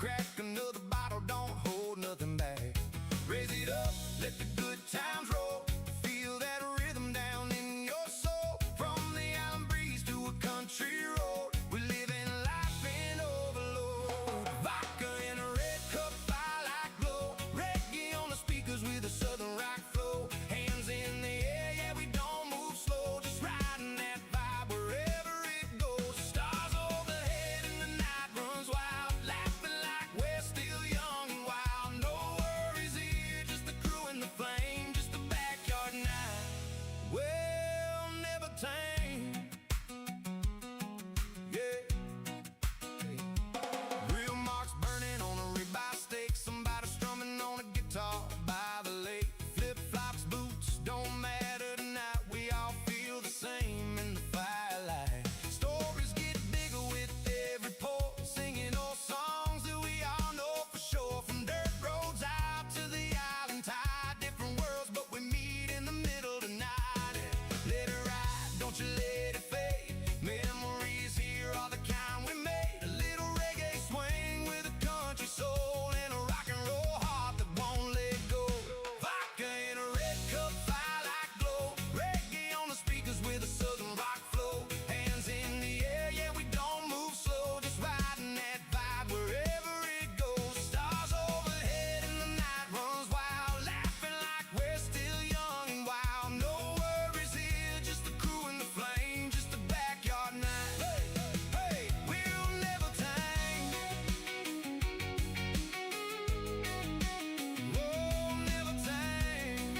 crack another bottle, don't hold nothing back. Raise it up, let the good times roll. Feel that rhythm down in your soul. From the island breeze to a country road, we're living life in overload. Vodka in a red cup, fire like glow. Reggae on the speakers with a southern rock flow. Hands in the air, yeah, we don't move slow. Just riding that vibe wherever it goes. Stars overhead and the night runs wild. Laughing like we're still young and wild. No worries here, just the crew and the flame. Just a backyard night, well, never tame. Yeah. Real marks burning on a ribeye steak. Somebody strumming on a guitar by the lake. Flip-flops, boots, don't matter tonight. We all feel the same in the firelight. Stories get bigger with every pour. Singing old songs that we all know for sure. From dirt roads out to the island tide. Different worlds, but we meet in the middle tonight. Let it ride, don't you let it fade. Memories here are the kind we made. A little reggae swing with a country soul. And a rock and roll heart that won't let go. Vodka in a red cup, fire like glow. Reggae on the speakers with a southern rock flow. Hands in the air, yeah, we don't move slow. Just riding that vibe wherever it goes. Stars overhead and the night runs wild. Laughing like we're still young and wild. No worries here, just the crew and the flame. Just a backyard night. Hey, hey, we'll never tame. Oh, never tame.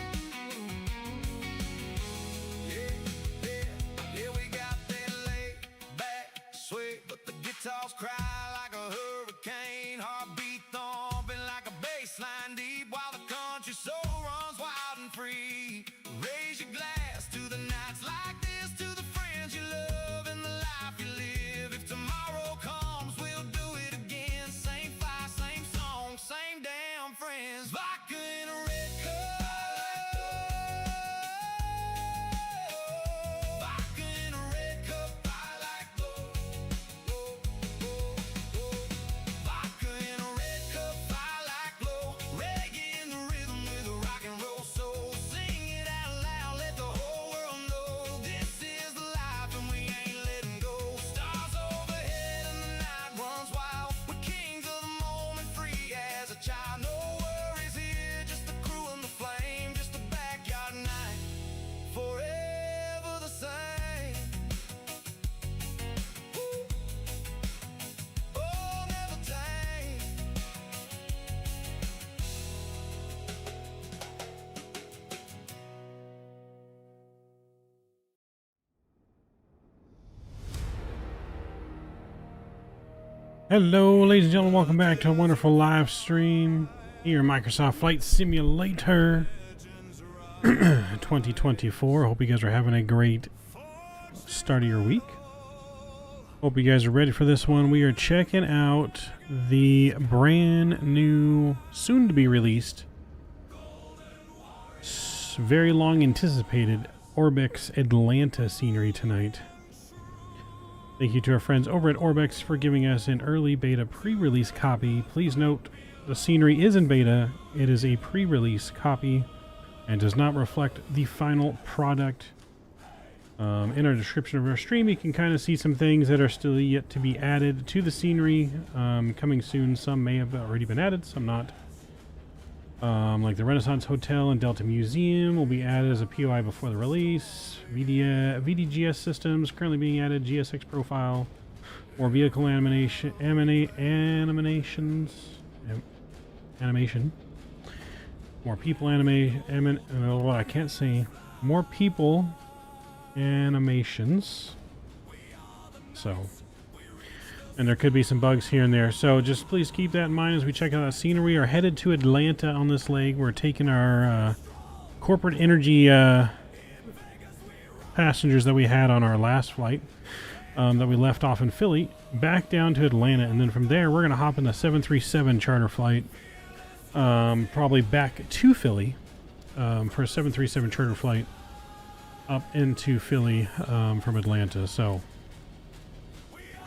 Yeah, we got that laid back sway, but the guitars cry like a hurricane. Heartbeat thumping like a bass line deep, while the country soul runs wild and free. Raise your glass to the nights like this, to the friends you love and the life you live. If tomorrow comes, we'll do it again. Same fire, same song, same damn friends. Vodka in a red cup. Vodka in a red cup, I like glow. Vodka in a red cup, I like glow. Reggae in the rhythm with a rock and roll soul. Sing it out loud, let the whole world know. This is the life and we ain't letting go. Stars overhead and the night runs wild. We're kings of the moment, free as a child. No worries here, just the crew and the flame. Just a backyard night, forever the same. Woo. Oh, never tame. Hello, ladies and gentlemen, welcome back to a wonderful live stream here, Microsoft Flight Simulator 2024. Hope you guys are having a great start of your week. Hope you guys are ready for this one. We are checking out the brand new, soon to be released, very long anticipated Orbx Atlanta scenery tonight. Thank you to our friends over at Orbx for giving us an early beta pre-release copy. Please note, the scenery is in beta. It is a pre-release copy and does not reflect the final product. In our description of our stream, you can kind of see some things that are still yet to be added to the scenery. Coming soon. Some may have already been added, some not. Like the Renaissance Hotel and Delta Museum will be added as a POI before the release. VDGS Systems currently being added. GSX profile. More vehicle animation. More people animation. I can't say. More people animations. So. And there could be some bugs here and there. So just please keep that in mind as we check out that scenery. We are headed to Atlanta on this leg. We're taking our corporate energy passengers that we had on our last flight that we left off in Philly back down to Atlanta. And then from there, we're going to hop in the 737 charter flight probably back to Philly for a 737 charter flight up into Philly from Atlanta. So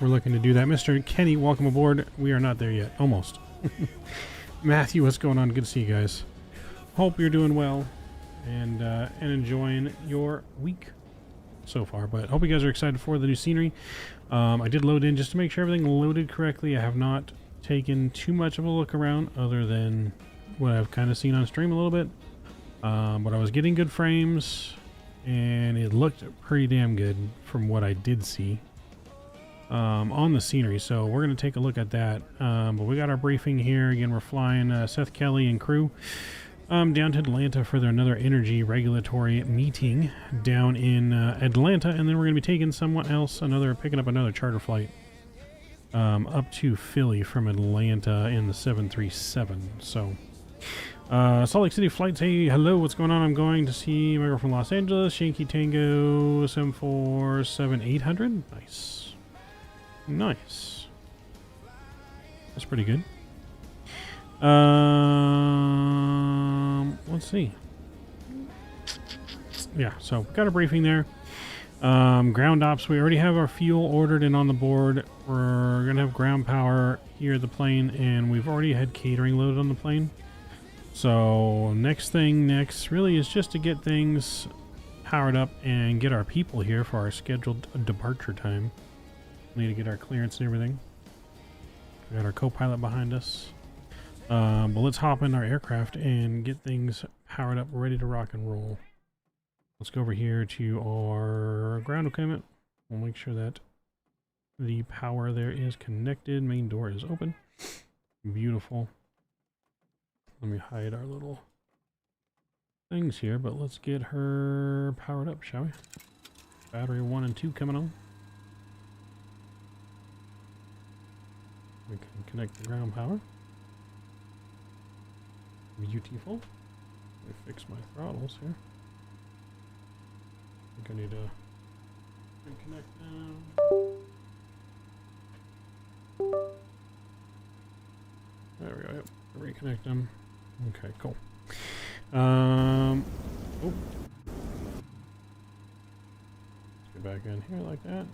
we're looking to do that. Mr. Kenny, welcome aboard. We are not there yet. Almost. Matthew, what's going on? Good to see you guys. Hope you're doing well and enjoying your week so far. But hope you guys are excited for the new scenery. I did load in just to make sure everything loaded correctly. I have not taken too much of a look around other than what I've kind of seen on stream a little bit. But I was getting good frames and it looked pretty damn good from what I did see on the scenery. So we're going to take a look at that. But we got our briefing here. Again, we're flying Seth Kelly and crew down to Atlanta for another energy regulatory meeting down in Atlanta, and then we're going to be taking picking up another charter flight up to Philly from Atlanta in the 737. So Salt Lake City flights, hey, hello, what's going on? I'm going to see Michael from Los Angeles, Yankee Tango 747-800. Nice. That's pretty good. Let's see. Yeah, so got a briefing there. Ground ops, we already have our fuel ordered and on the board. We're gonna have ground power here at the plane, and we've already had catering loaded on the plane. So next really is just to get things powered up and get our people here for our scheduled departure time. We need to get our clearance and everything. We got our co-pilot behind us. But let's hop in our aircraft and get things powered up, ready to rock and roll. Let's go over here to our ground equipment. We'll make sure that the power there is connected. Main door is open. Beautiful. Let me hide our little things here, but let's get her powered up, shall we? Battery 1 and 2 coming on. We can connect the ground power. Beautiful. Let me fix my throttles here. I think I need to reconnect them. There we go. Yep. Reconnect them. Okay, cool. Oh. Let's get back in here like that.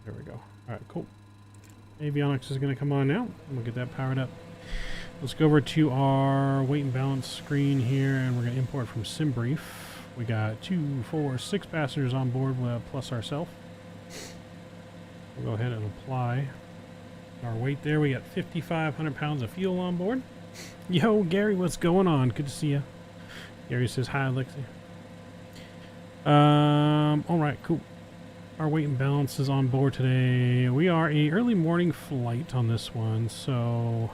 There we go. Alright, cool. Avionics is going to come on now. We'll get that powered up. Let's go over to our weight and balance screen here, and we're going to import from SimBrief. We got 2, 4, 6 passengers on board, plus ourselves. We'll go ahead and apply our weight there. We got 5,500 pounds of fuel on board. Yo, Gary, what's going on? Good to see you. Gary says hi, Alexi. All right, cool. Our weight and balance is on board today. We are a early morning flight on this one, so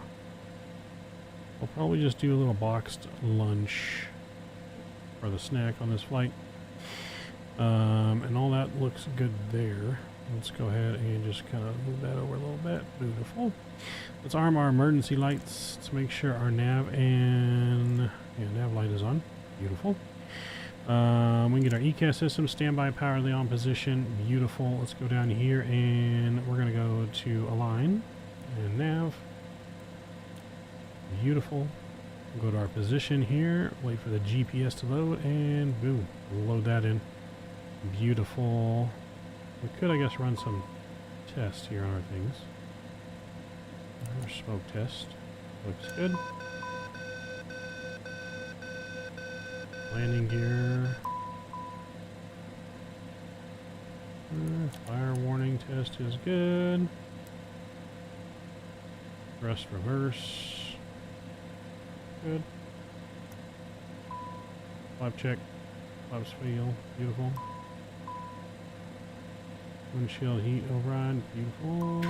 we'll probably just do a little boxed lunch for the snack on this flight. And all that looks good there. Let's go ahead and just kind of move that over a little bit. Beautiful. Let's arm our emergency lights to make sure our nav light is on. Beautiful. We can get our ECAS system, standby power on position. Beautiful. Let's go down here and we're going to go to align and nav. Beautiful. We'll go to our position here, wait for the GPS to load, and boom, we'll load that in. Beautiful. We could, I guess, run some tests here on our things. Our smoke test. Looks good. Landing gear. Fire warning test is good. Thrust reverse. Good. Flap check. Flaps feel. Beautiful. Windshield heat override. Beautiful.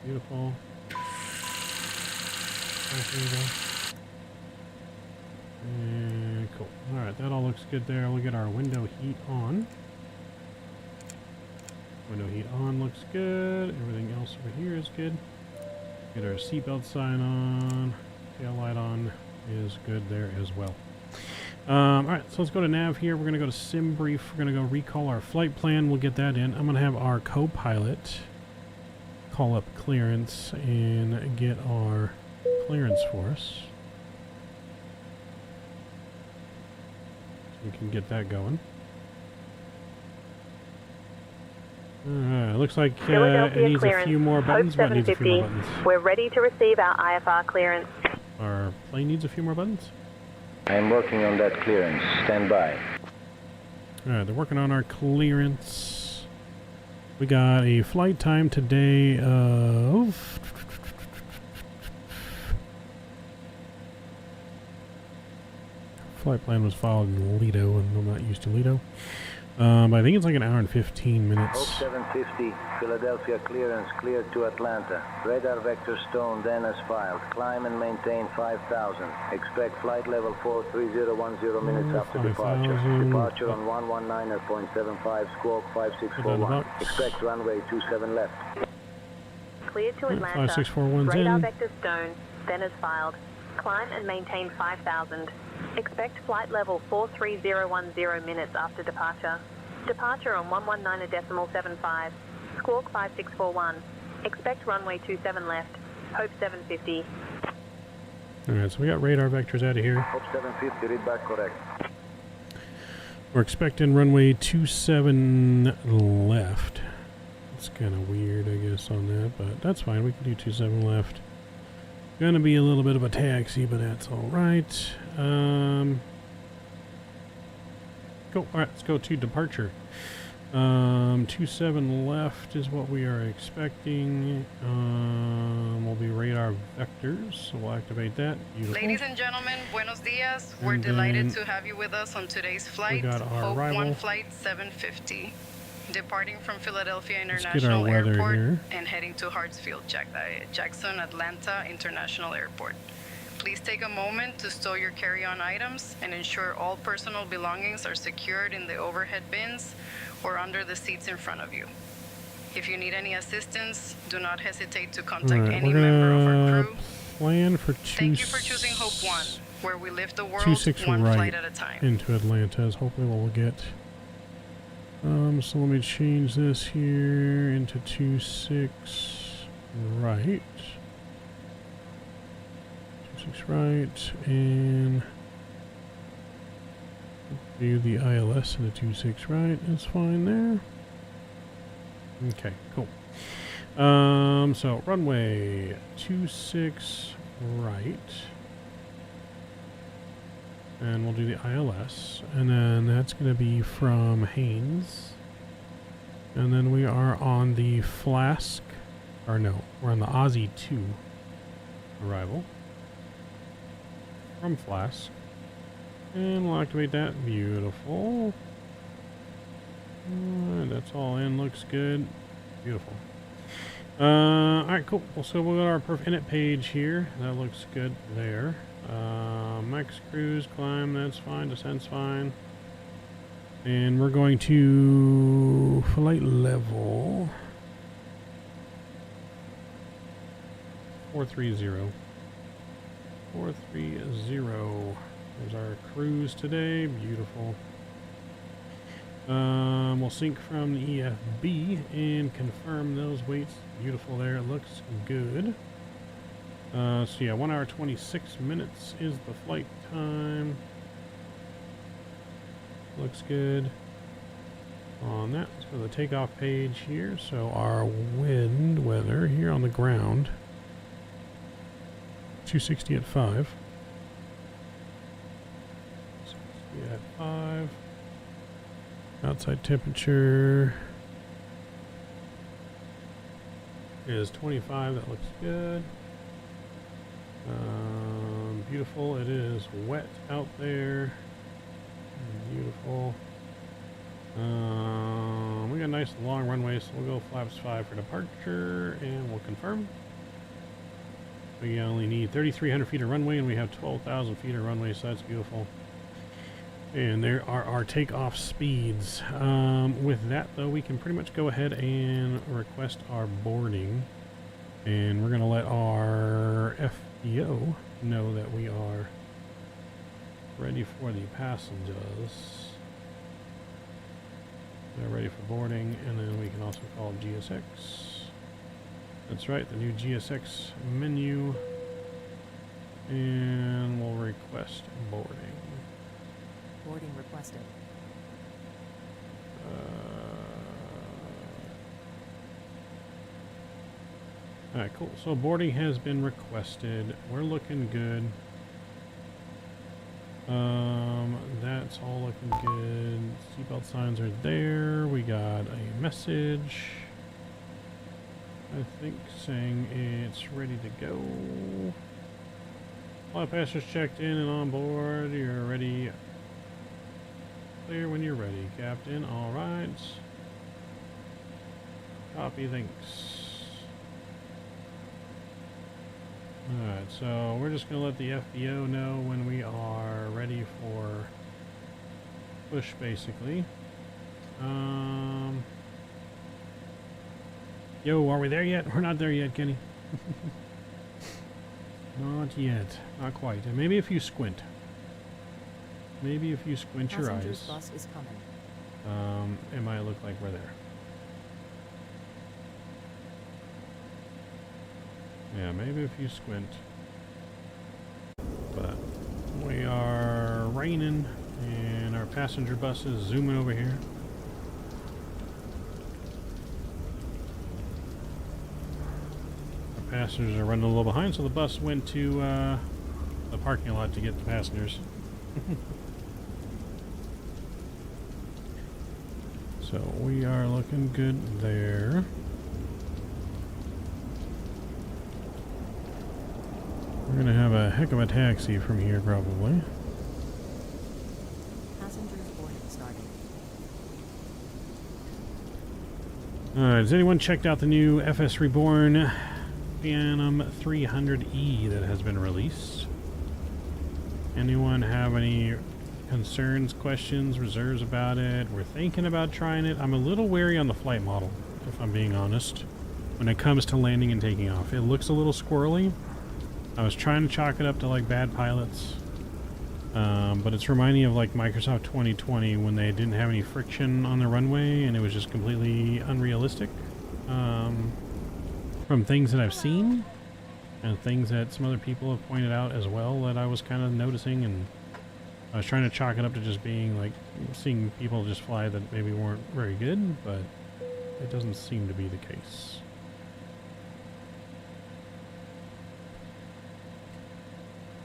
Beautiful. And cool. Alright, that all looks good there. We'll get our window heat on. Window heat on looks good. Everything else over here is good. Get our seatbelt sign on. Tail light on is good there as well. Alright, so let's go to nav here. We're going to go to SimBrief. We're going to go recall our flight plan. We'll get that in. I'm going to have our co-pilot call up clearance and get our clearance for us. We can get that going. Looks like it needs a few more buttons, but it needs a few more buttons. We're ready to receive our IFR clearance. Our plane needs a few more buttons? I'm working on that clearance. Stand by. Alright, they're working on our clearance. We got a flight time today of... Flight plan was followed in Lido, and I'm not used to Lido. But I think it's like an hour and 15 minutes. Hope 750, Philadelphia clearance cleared to Atlanta. Radar vector stone then as filed. Climb and maintain 5,000. Expect flight level 43010 minutes after departure. Departure on 119 at 0.75, squawk 5641. Expect runway 27 left. Cleared to Atlanta. 5641's Radar in. vector stone then as filed. Climb and maintain 5,000. Expect flight level 43010 minutes after departure. Departure on 119.75. Squawk 5641. Expect runway 27 left. Hope 750. Alright, so we got radar vectors out of here. Hope 750, read back correct. We're expecting runway 27 left. It's kind of weird, I guess, on that, but that's fine. We can do 27 left. Gonna be a little bit of a taxi, but that's alright. Alright, let's go to departure. 27 left is what we are expecting. Will be radar vectors, so we'll activate that. Beautiful. Ladies and gentlemen, buenos dias. We're delighted to have you with us on today's flight. We got our Hope arrival. 1 flight 750. Departing from Philadelphia Let's get International our weather Airport here. and heading to Hartsfield Jackson Atlanta International Airport. Please take a moment to stow your carry-on items and ensure all personal belongings are secured in the overhead bins or under the seats in front of you. If you need any assistance, do not hesitate to contact any member of our crew. Plan for Thank you for choosing Hope 1, where we live the world 26 one right flight at a time. into Atlanta is hopefully what we'll get. So let me change this here into 26 right. 26 right, and do the ILS into 26 right. That's fine there. Okay, cool. So runway 26 right. And we'll do the ILS, and then that's going to be from Haynes. And then we are on the Flask, or no, we're on the Aussie 2 arrival from Flask. And we'll activate that. Beautiful. That's all in, looks good. Beautiful. Alright, cool. So we'll go to our perf init page here. That looks good there. Max cruise, climb, that's fine, descent's fine. And we're going to flight level 430. 430 is our cruise today. Beautiful. We'll sync from the EFB and confirm those weights. Beautiful there, it looks good. So yeah, 1 hour 26 minutes is the flight time. Looks good on that. Let's go to the takeoff page here. So our wind weather here on the ground, 260 at 5. 260 at 5. Outside temperature is 25. That looks good. Beautiful. It is wet out there. Beautiful. We got a nice long runway, so we'll go flaps 5 for departure, and we'll confirm. We only need 3,300 feet of runway, and we have 12,000 feet of runway, so that's beautiful. And there are our takeoff speeds. With that, though, we can pretty much go ahead and request our boarding. And we're going to let our FBO know that we are ready for the passengers. They're ready for boarding, and then we can also call GSX. That's right, the new GSX menu. And we'll request boarding. Boarding requested. Alright, cool. So boarding has been requested. We're looking good. That's all looking good. Seatbelt signs are there. We got a message, I think, saying it's ready to go. All passengers checked in and on board. You're ready. Clear when you're ready, Captain. All right. Copy, thanks. Alright, so we're just going to let the FBO know when we are ready for push, basically. Yo, are we there yet? We're not there yet, Kenny. Not yet. Not quite. And maybe if you squint. Maybe if you squint your eyes. Bus is coming. It might look like we're there. Yeah, maybe if you squint. But we are raining and our passenger bus is zooming over here. Our passengers are running a little behind, so the bus went to the parking lot to get the passengers. So we are looking good there. We're gonna have a heck of a taxi from here, probably. Passengers boarding starting. Alright, has anyone checked out the new FS Reborn Phantom 300E that has been released? Anyone have any concerns, questions, reserves about it? We're thinking about trying it. I'm a little wary on the flight model, if I'm being honest, when it comes to landing and taking off. It looks a little squirrely. I was trying to chalk it up to like bad pilots, but it's reminding me of like Microsoft 2020 when they didn't have any friction on the runway and it was just completely unrealistic. From things that I've seen and things that some other people have pointed out as well that I was kind of noticing, and I was trying to chalk it up to just being like seeing people just fly that maybe weren't very good, but it doesn't seem to be the case.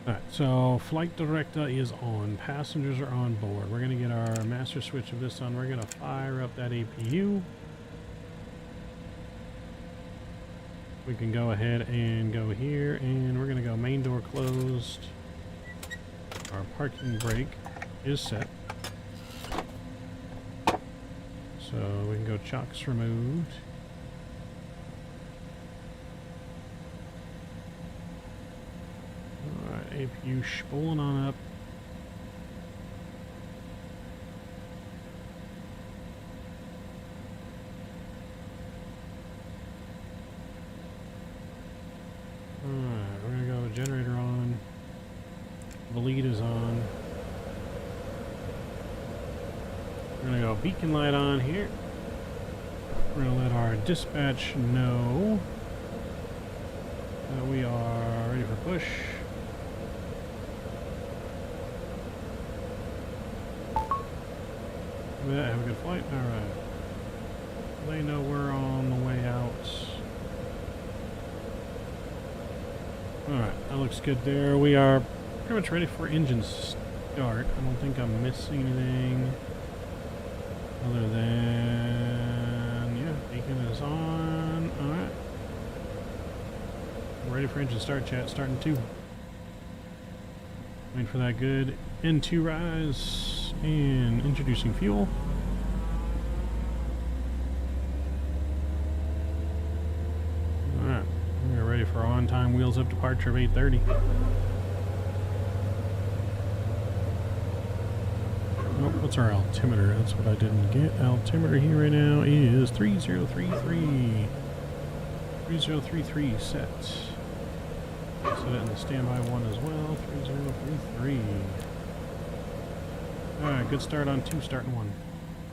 Alright, so flight director is on. Passengers are on board. We're going to get our master switch of this on. We're going to fire up that APU. We can go ahead and go here, and we're going to go main door closed. Our parking brake is set. So we can go chocks removed. Alright, APU spooling on up. Alright, we're gonna go generator on. The lead is on. We're gonna go beacon light on here. We're gonna let our dispatch know that we are ready for push. Yeah, have a good flight. Alright. They know we're on the way out. Alright, that looks good there. We are pretty much ready for engine start. I don't think I'm missing anything other than, yeah, beacon is on. Alright. Ready for engine start, chat. Starting 2. Waiting for that good N2 rise. And introducing fuel. Alright, we're ready for on-time wheels up departure of 8:30. Oh, what's our altimeter? That's what I didn't get. Altimeter here right now is 3033. 3033 set. Set it in the standby one as well. 3033. Alright, good start on 2, starting 1.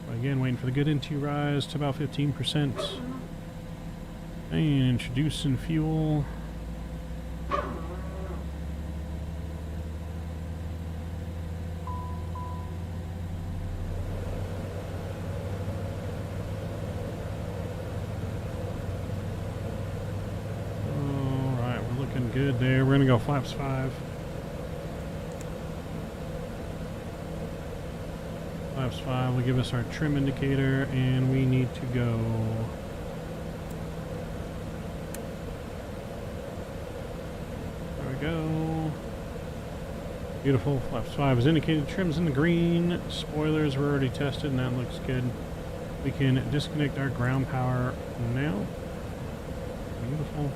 But again, waiting for the good N2 rise to about 15%. And introducing fuel. good there. We're gonna go flaps 5. Flaps 5 will give us our trim indicator, and we need to go. There we go. Beautiful. Flaps 5 is indicated. Trim's in the green. Spoilers were already tested, and that looks good. We can disconnect our ground power now. Beautiful.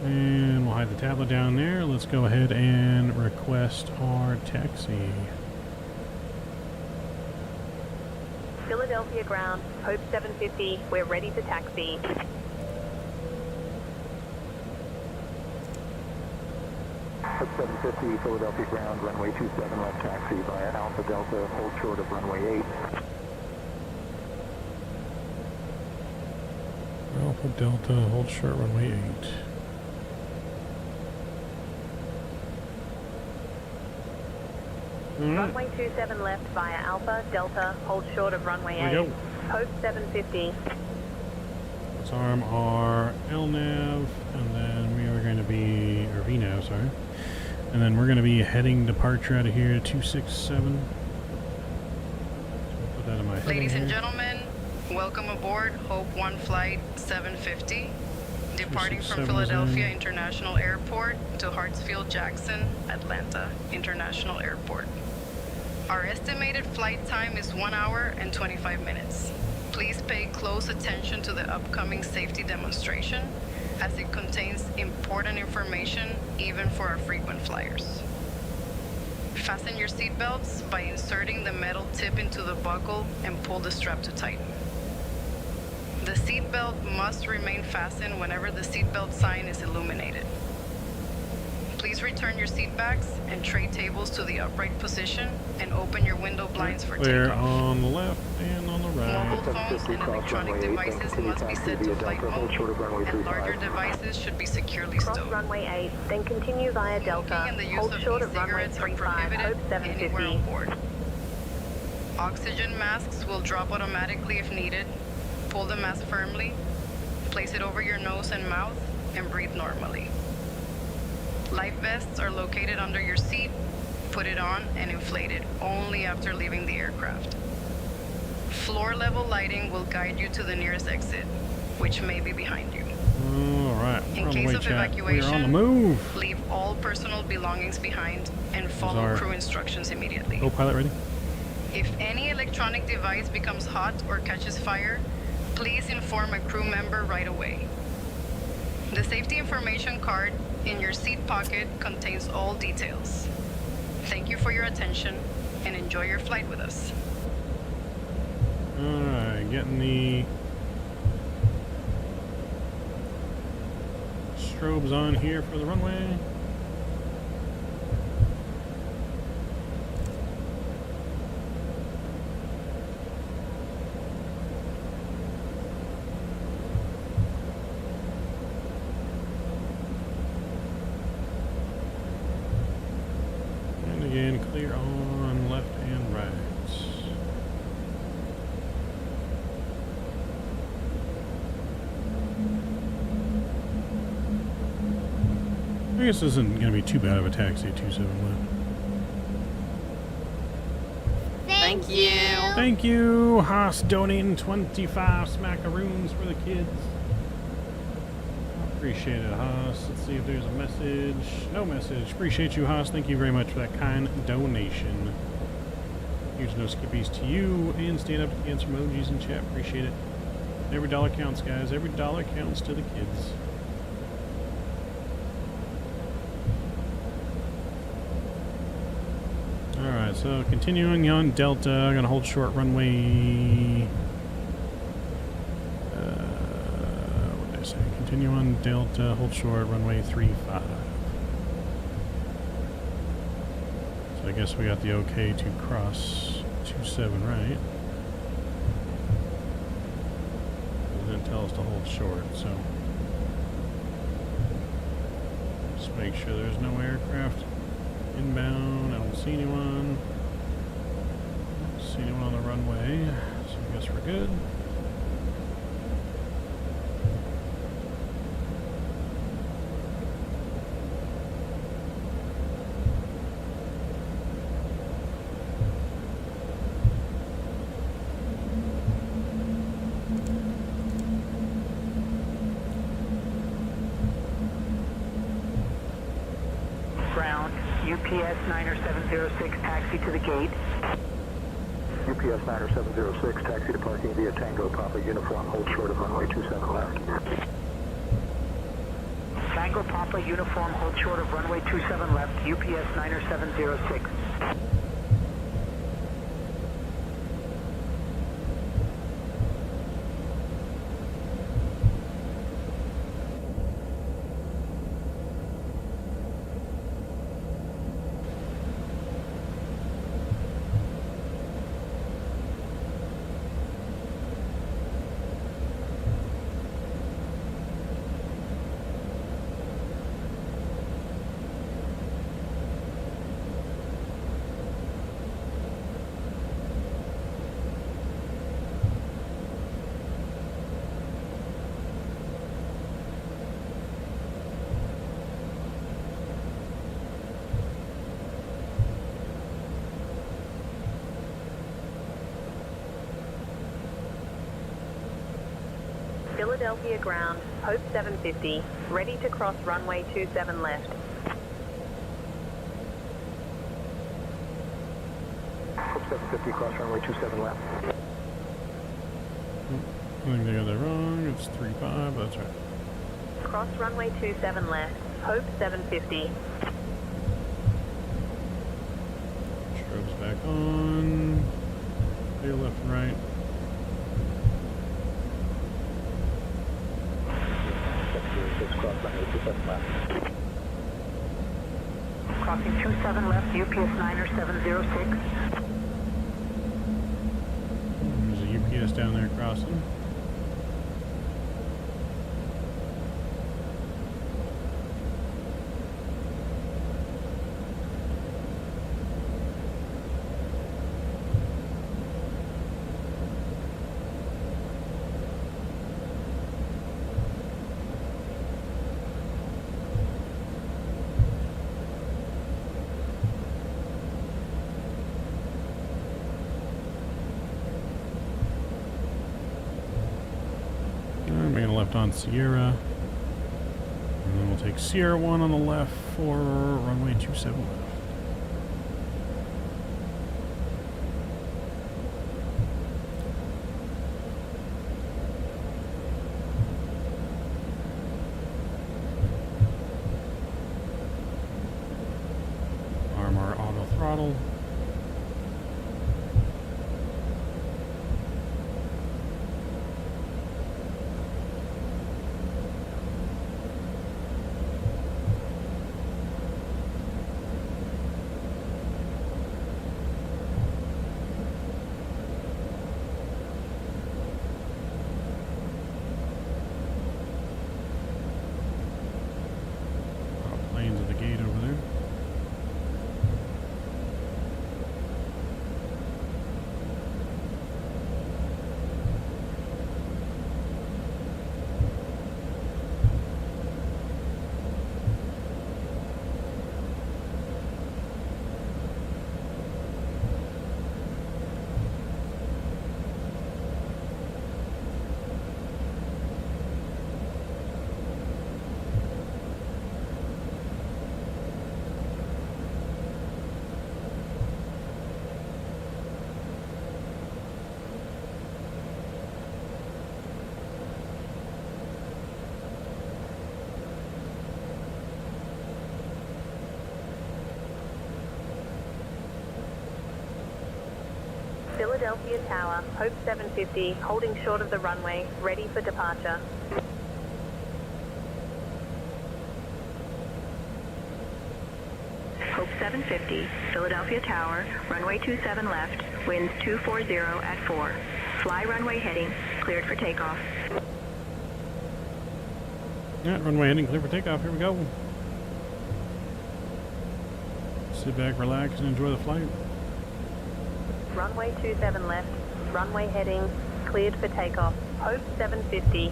And we'll hide the tablet down there. Let's go ahead and request our taxi. Philadelphia ground, Hope 750, we're ready to taxi. Hope 750, Philadelphia ground, runway 27 left taxi via Alpha Delta, hold short of runway 8. Alpha Delta, hold short runway 8. Runway 27 left via Alpha Delta, hold short of runway There 8. we go. Hope 750. Let's arm our LNAV, and then we are going to be, or VNAV, sorry. And then we're going to be heading departure out of here to 267. So I'll put that in my heading Ladies and here. gentlemen, welcome aboard Hope 1 Flight 750, departing from 267 is Philadelphia in. International Airport to Hartsfield-Jackson, Atlanta International Airport. Our estimated flight time is 1 hour and 25 minutes. Please pay close attention to the upcoming safety demonstration, as it contains important information even for our frequent flyers. Fasten your seatbelts by inserting the metal tip into the buckle and pull the strap to tighten. The seatbelt must remain fastened whenever the seatbelt sign is illuminated. Please return your seat backs and tray tables to the upright position and open your window blinds for Clear takeoff. on the left and on the right. Mobile phones and electronic devices must be set to flight mode, and larger devices should be securely Cross stowed. runway 8, then continue via Delta. Smoking and the use Hold of short of runway e-cigarettes are 35, prohibited Hope anywhere 750. on board. Oxygen masks will drop automatically if needed. Pull the mask firmly, place it over your nose and mouth, and breathe normally. Life vests are located under your seat. Put it on and inflate it only after leaving the aircraft. Floor level lighting will guide you to the nearest exit, which may be behind you. Alright, In we're on the case way, of chat. We are on the evacuation, move. leave all personal belongings behind and follow our- crew instructions immediately. Go pilot ready. If any electronic device becomes hot or catches fire, please inform a crew member right away. The safety information card in your seat pocket contains all details. Thank you for your attention and enjoy your flight with us. Alright, getting the strobes on here for the runway. And again, clear on left and right. I guess this isn't going to be too bad of a taxi at 271. Thank you. Thank you, Haas, donating 25 smackaroons for the kids. Appreciate it, Haas. Let's see if there's a message. No message. Appreciate you, Haas. Thank you very much for that kind donation. Huge no skippies to you, and stand up to answer emojis in chat. Appreciate it. Every dollar counts, guys. Every dollar counts to the kids. Alright, so continuing on Delta, I'm going to hold short runway. What did I say? Continue on Delta, hold short runway 35. So I guess we got the okay to cross 27, right? It didn't tell us to hold short, so. Just make sure there's no aircraft inbound. I don't see anyone. Don't see anyone on the runway, so I guess we're good. UPS 90706, taxi to the gate. UPS 90706, taxi to parking via Tango Papa Uniform, hold short of runway 27 left. Tango Papa Uniform, hold short of runway 27 left, UPS 90706. Philadelphia ground, Hope 750, ready to cross runway 27 left. Hope 750, cross runway 27 left. I think they got that wrong. It's 35. That's right. Cross runway 27 left, Hope 750. Strobes back on. Clear left and right. Cross runway 27 left. Crossing 27 left, UPS 90706. There's a UPS down there crossing. Making a left on Sierra. And then we'll take Sierra 1 on the left for runway 27 left. Arm our auto throttle. Planes at the gate over there. Philadelphia Tower, Hope 750, holding short of the runway, ready for departure. Hope 750, Philadelphia Tower, runway 27 left, winds 240 at 4. Fly runway heading, cleared for takeoff. Yeah, runway heading clear for takeoff. Here we go. Sit back, relax, and enjoy the flight. Runway 27 left, runway heading, cleared for takeoff. Hope 750.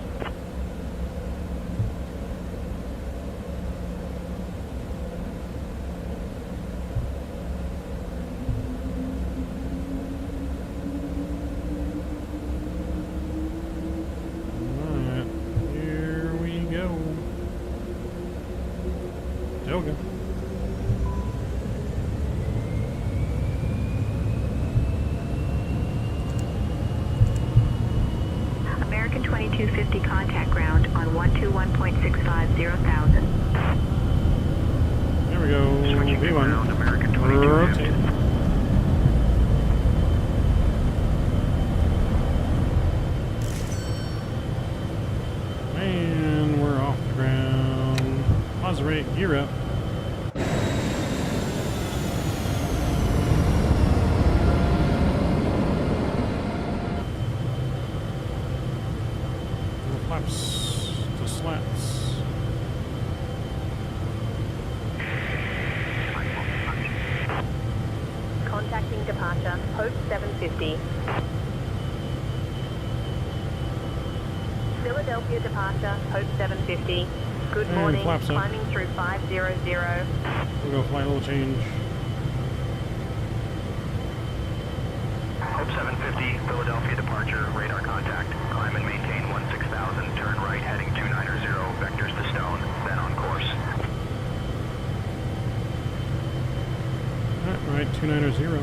Alright, here we go. Toga. American 2250 contact ground on 121.65 0,000. There we go. V1. American Rotate. And we're off the ground. Pause rate, gear up. Flaps to slats. Contacting departure, Hope 750. Philadelphia departure, Hope 750. Good And morning, flaps up. climbing through 500. We'll go flight level change. Hope 750, Philadelphia departure, radar contact. Climb and maintain 16,000, turn right heading 290, vectors to stone, then on course. Alright, 290.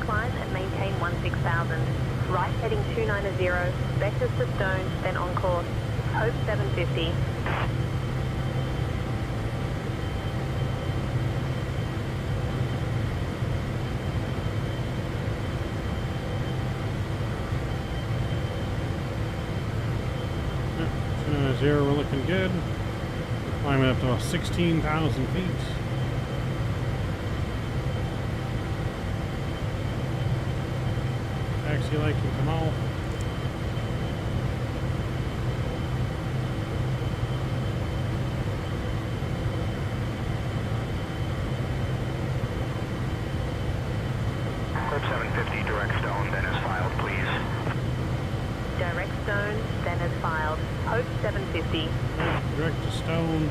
Climb and maintain 16,000. Right heading 290, vectors to stone, then on course. Hope 750. We're looking good. We're climbing up to 16,000 feet. Taxi light can come off. Hope 750, direct stone, then as filed, please. Direct stone, then as filed. Hope 750. Direct to stone.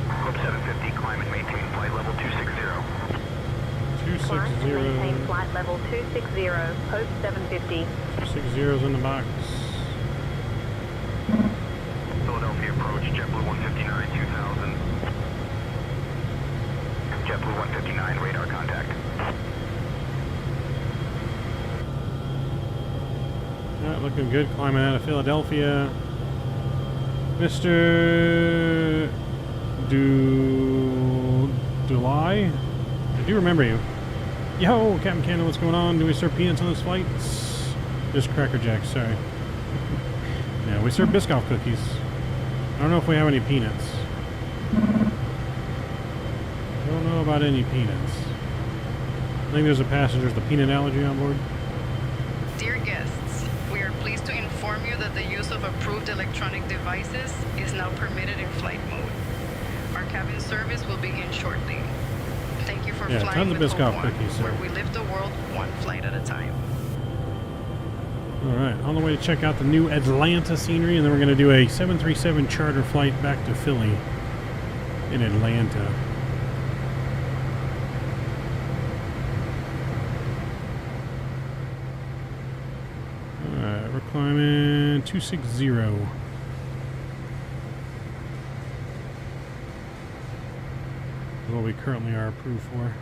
Hope 750, climb and maintain flight level 260. Climb and 260. maintain flight level 260. Hope 750. 260's in the box. Philadelphia approach, JetBlue 159, 2000. JetBlue 159, radar contact. Alright, looking good. Climbing out of Philadelphia. Mr. Dulai? I do remember you. Yo, Captain Cannon, what's going on? Do we serve peanuts on this flight? Just Cracker Jacks, sorry. Yeah, we serve Biscoff cookies. I don't know if we have any peanuts. Don't know about any peanuts. I think there's a passenger with a peanut allergy on board. Dear guests, we are pleased to inform you that the use of approved electronic devices is now permitted in flight mode. Our cabin service will begin shortly. Thank you for Yeah, flying tons of with Biscoff Hope One, cookies, sir. where we live the world one flight at a time. Alright, on the way to check out the new Atlanta scenery, and then we're going to do a 737 charter flight back to Philly in Atlanta. Alright, we're climbing 260. What we currently are approved for.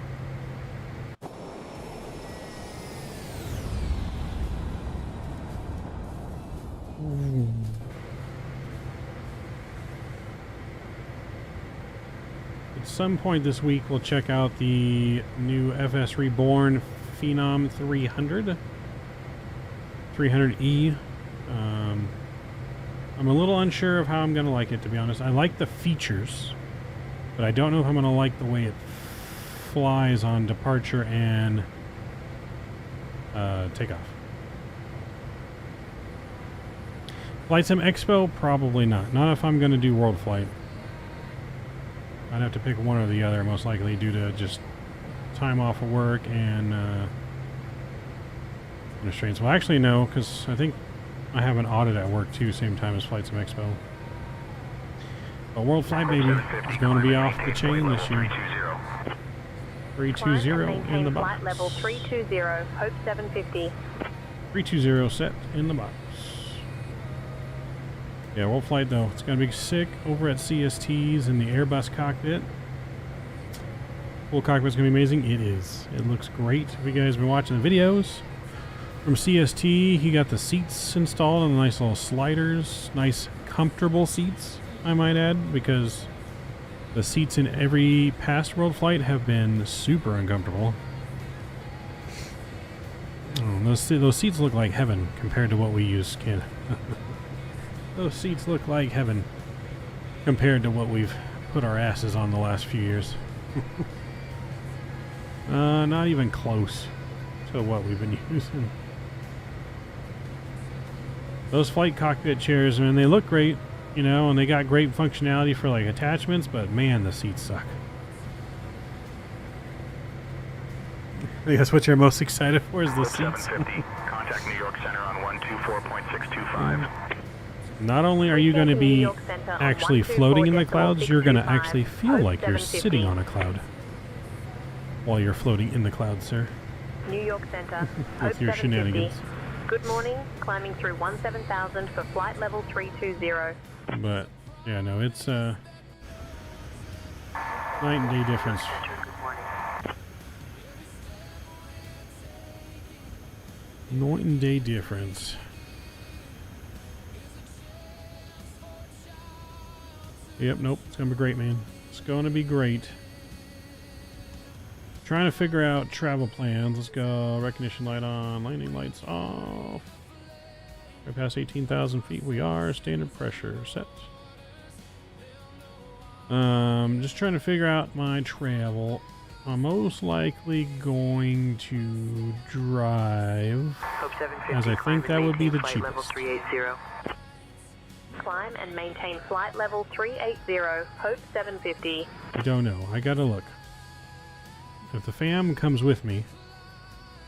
At some point this week, we'll check out the new FS Reborn Phenom 300. 300E. I'm a little unsure of how I'm going to like it, to be honest. I like the features, but I don't know if I'm going to like the way it flies on departure and takeoff. Flight Sim Expo? Probably not. Not if I'm going to do World Flight. I'd have to pick one or the other, most likely, due to just time off of work and restraints. Well, actually, no, because I think I have an audit at work too, same time as Flight Sim Expo. But World Flight Baby is going to be off the chain this year. 320 in the box. Flight level 320, Hope 750. 320 set in the box. Yeah, World Flight though, it's going to be sick over at CST's in the Airbus cockpit. Full cockpit's going to be amazing. It is. It looks great. If you guys have been watching the videos from CST, he got the seats installed on the nice little sliders. Nice, comfortable seats, I might add, because the seats in every past World Flight have been super uncomfortable. Oh, those seats look like heaven compared to what we use, kid. Those seats look like heaven compared to what we've put our asses on the last few years. Not even close to what we've been using. Those flight cockpit chairs, man, they look great, you know, and they got great functionality for like attachments, but man, the seats suck. I guess what you're most excited for is the seats. 750, contact New York Center on 124.625. Not only are you going to be actually floating in the clouds, you're going to actually feel like you're sitting on a cloud while you're floating in the clouds, sir. New York Center, With your shenanigans. Good morning, climbing through 17,000 for flight level 320. But, yeah, no, it's night and day difference. Night and day difference. Yep, nope, it's gonna be great, man. It's gonna be great. Trying to figure out travel plans. Let's go. Recognition light on, landing lights off. Right past 18,000 feet we are. Standard pressure set. Just trying to figure out my travel. I'm most likely going to drive, as I think that would be the cheapest. Climb and maintain flight level 380, Hope 750. I don't know. I gotta look. If the fam comes with me,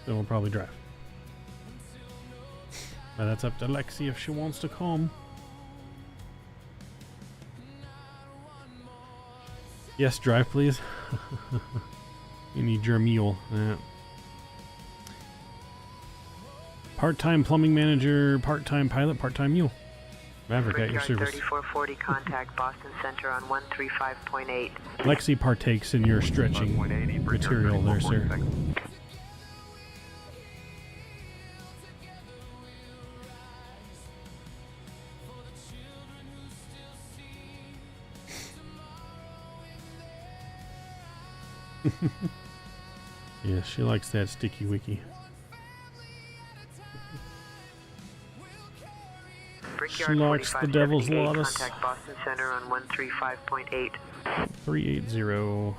then we'll probably drive. But that's up to Lexi if she wants to come. Yes, drive please. You need your mule. Part-time plumbing manager, part-time pilot, part-time mule. Maverick at your service. 3440, contact Boston Center on 135.8. Lexi partakes in your stretching material there, sir. Yeah, she likes that sticky wiki. She likes the devil's lotus. Contact Boston Center on 135.8. 380.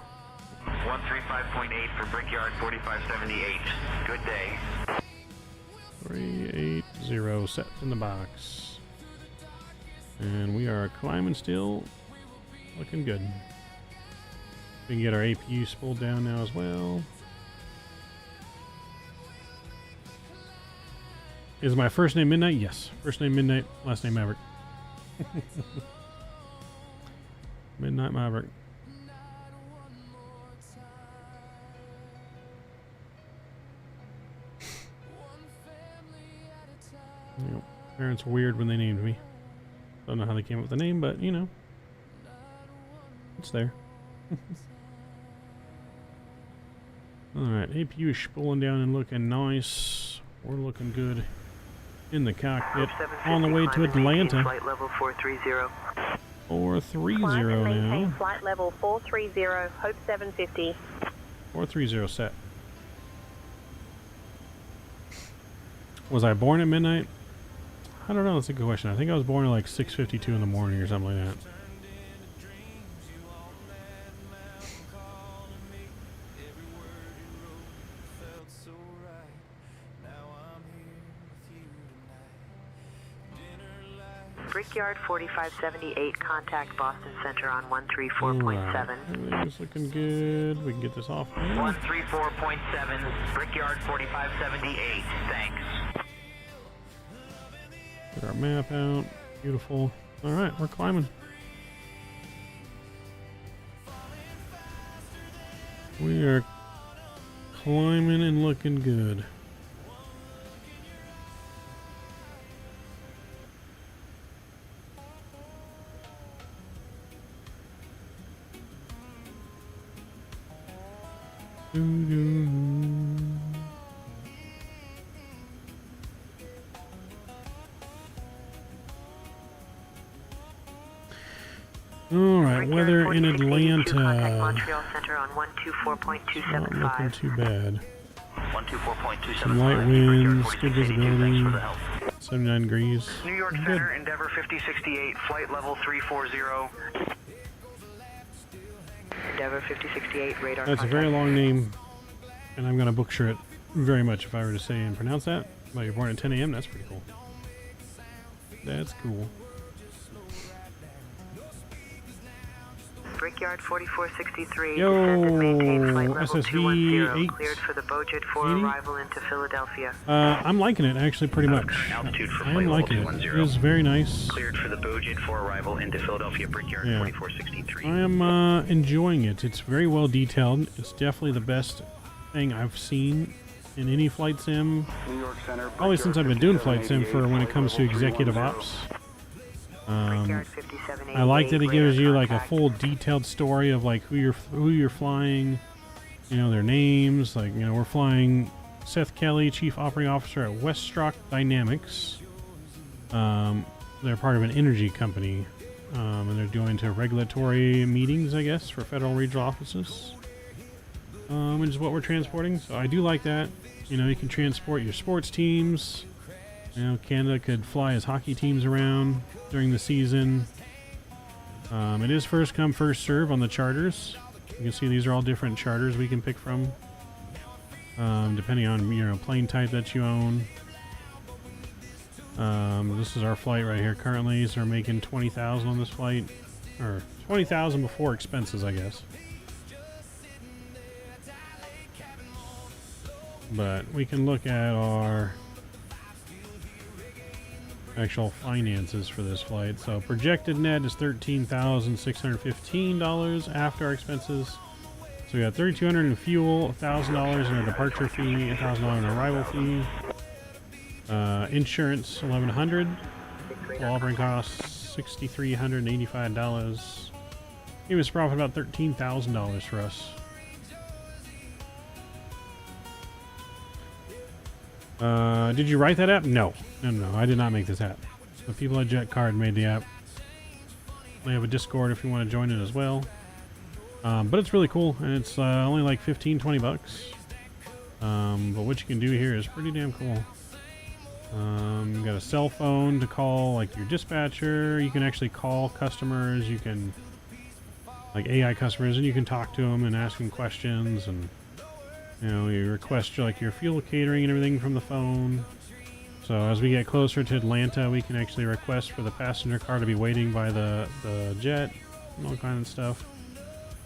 135.8 for Brickyard 4578. Good day. 380 set in the box. And we are climbing still. Looking good. We can get our APU spooled down now as well. Is my first name Midnight? Yes. First name Midnight, last name Maverick. Midnight Maverick. Yep. Parents were weird when they named me. Don't know how they came up with the name, but you know. It's there. Alright, APU is spooling down and looking nice. We're looking good in the cockpit. On the way to Atlanta. Flight level 430. 430 Climb and maintain now. flight level 430, Hope 750. 430 set. Was I born at midnight? I don't know. That's a good question. I think I was born at like 6:52 in the morning or something like that. Brickyard 4578, contact Boston Center on 134.7. Everything's looking good. We can get this off now. 134.7, Brickyard 4578. Thanks. Get our map out. Beautiful. All right, we're climbing. We are climbing and looking good. All right, weather in Atlanta. Montreal Center on Not 124.275. looking too bad. 124.275. Some light winds, good visibility, 79 degrees. New York Good. Center, Endeavor 5068, flight level 340. Endeavor 5068, radar That's a contact. very long name, and I'm going to butcher it very much if I were to say and pronounce that. But you're born at 10 a.m., that's pretty cool. That's cool. Brickyard 4463, Yo, descend and maintain flight level SSV 210, 8. cleared for the Bojet for 80? arrival into Philadelphia. I'm liking it, actually, pretty much. Current altitude for I am flight level liking it. 210. It is very nice. Cleared for the Bojet for arrival into Philadelphia Brickyard Yeah. 4463. I am enjoying it. It's very well detailed. It's definitely the best thing I've seen in any flight sim. New York Center, Probably since I've been doing flight sim for when it comes to executive ops. Brickyard 5788, I like that it gives radar you like a contact. full detailed story of like who you're flying, you know, their names. Like, you know, we're flying Seth Kelly, Chief Operating Officer at Westrock Dynamics. They're part of an energy company, and they're doing to regulatory meetings, I guess, for federal regional offices, which is what we're transporting. So I do like that. You know, you can transport your sports teams. You know, Canada could fly his hockey teams around during the season. It is first come, first serve on the charters. You can see these are all different charters we can pick from, depending on, you know, plane type that you own. This is our flight right here currently, so we're making 20,000 on this flight, or 20,000 before expenses, I guess. But we can look at our actual finances for this flight. So projected net is $13,615 after our expenses. So we got $3,200 in fuel, $1,000 in our departure fee, $1,000 in our arrival fee, insurance $1,100, total operating costs $6,385. It was profit about $13,000 for us. Did you write that app? No. No, I did not make this app. The people at JetCard made the app. They have a Discord if you want to join it as well. But it's really cool, and it's only like 15-20 bucks. But what you can do here is pretty damn cool. You got a cell phone to call like your dispatcher. You can actually call customers. You can, like AI customers, and you can talk to them and ask them questions, and you know, you request like your fuel catering and everything from the phone. So as we get closer to Atlanta, we can actually request for the passenger car to be waiting by the jet and all kind of stuff.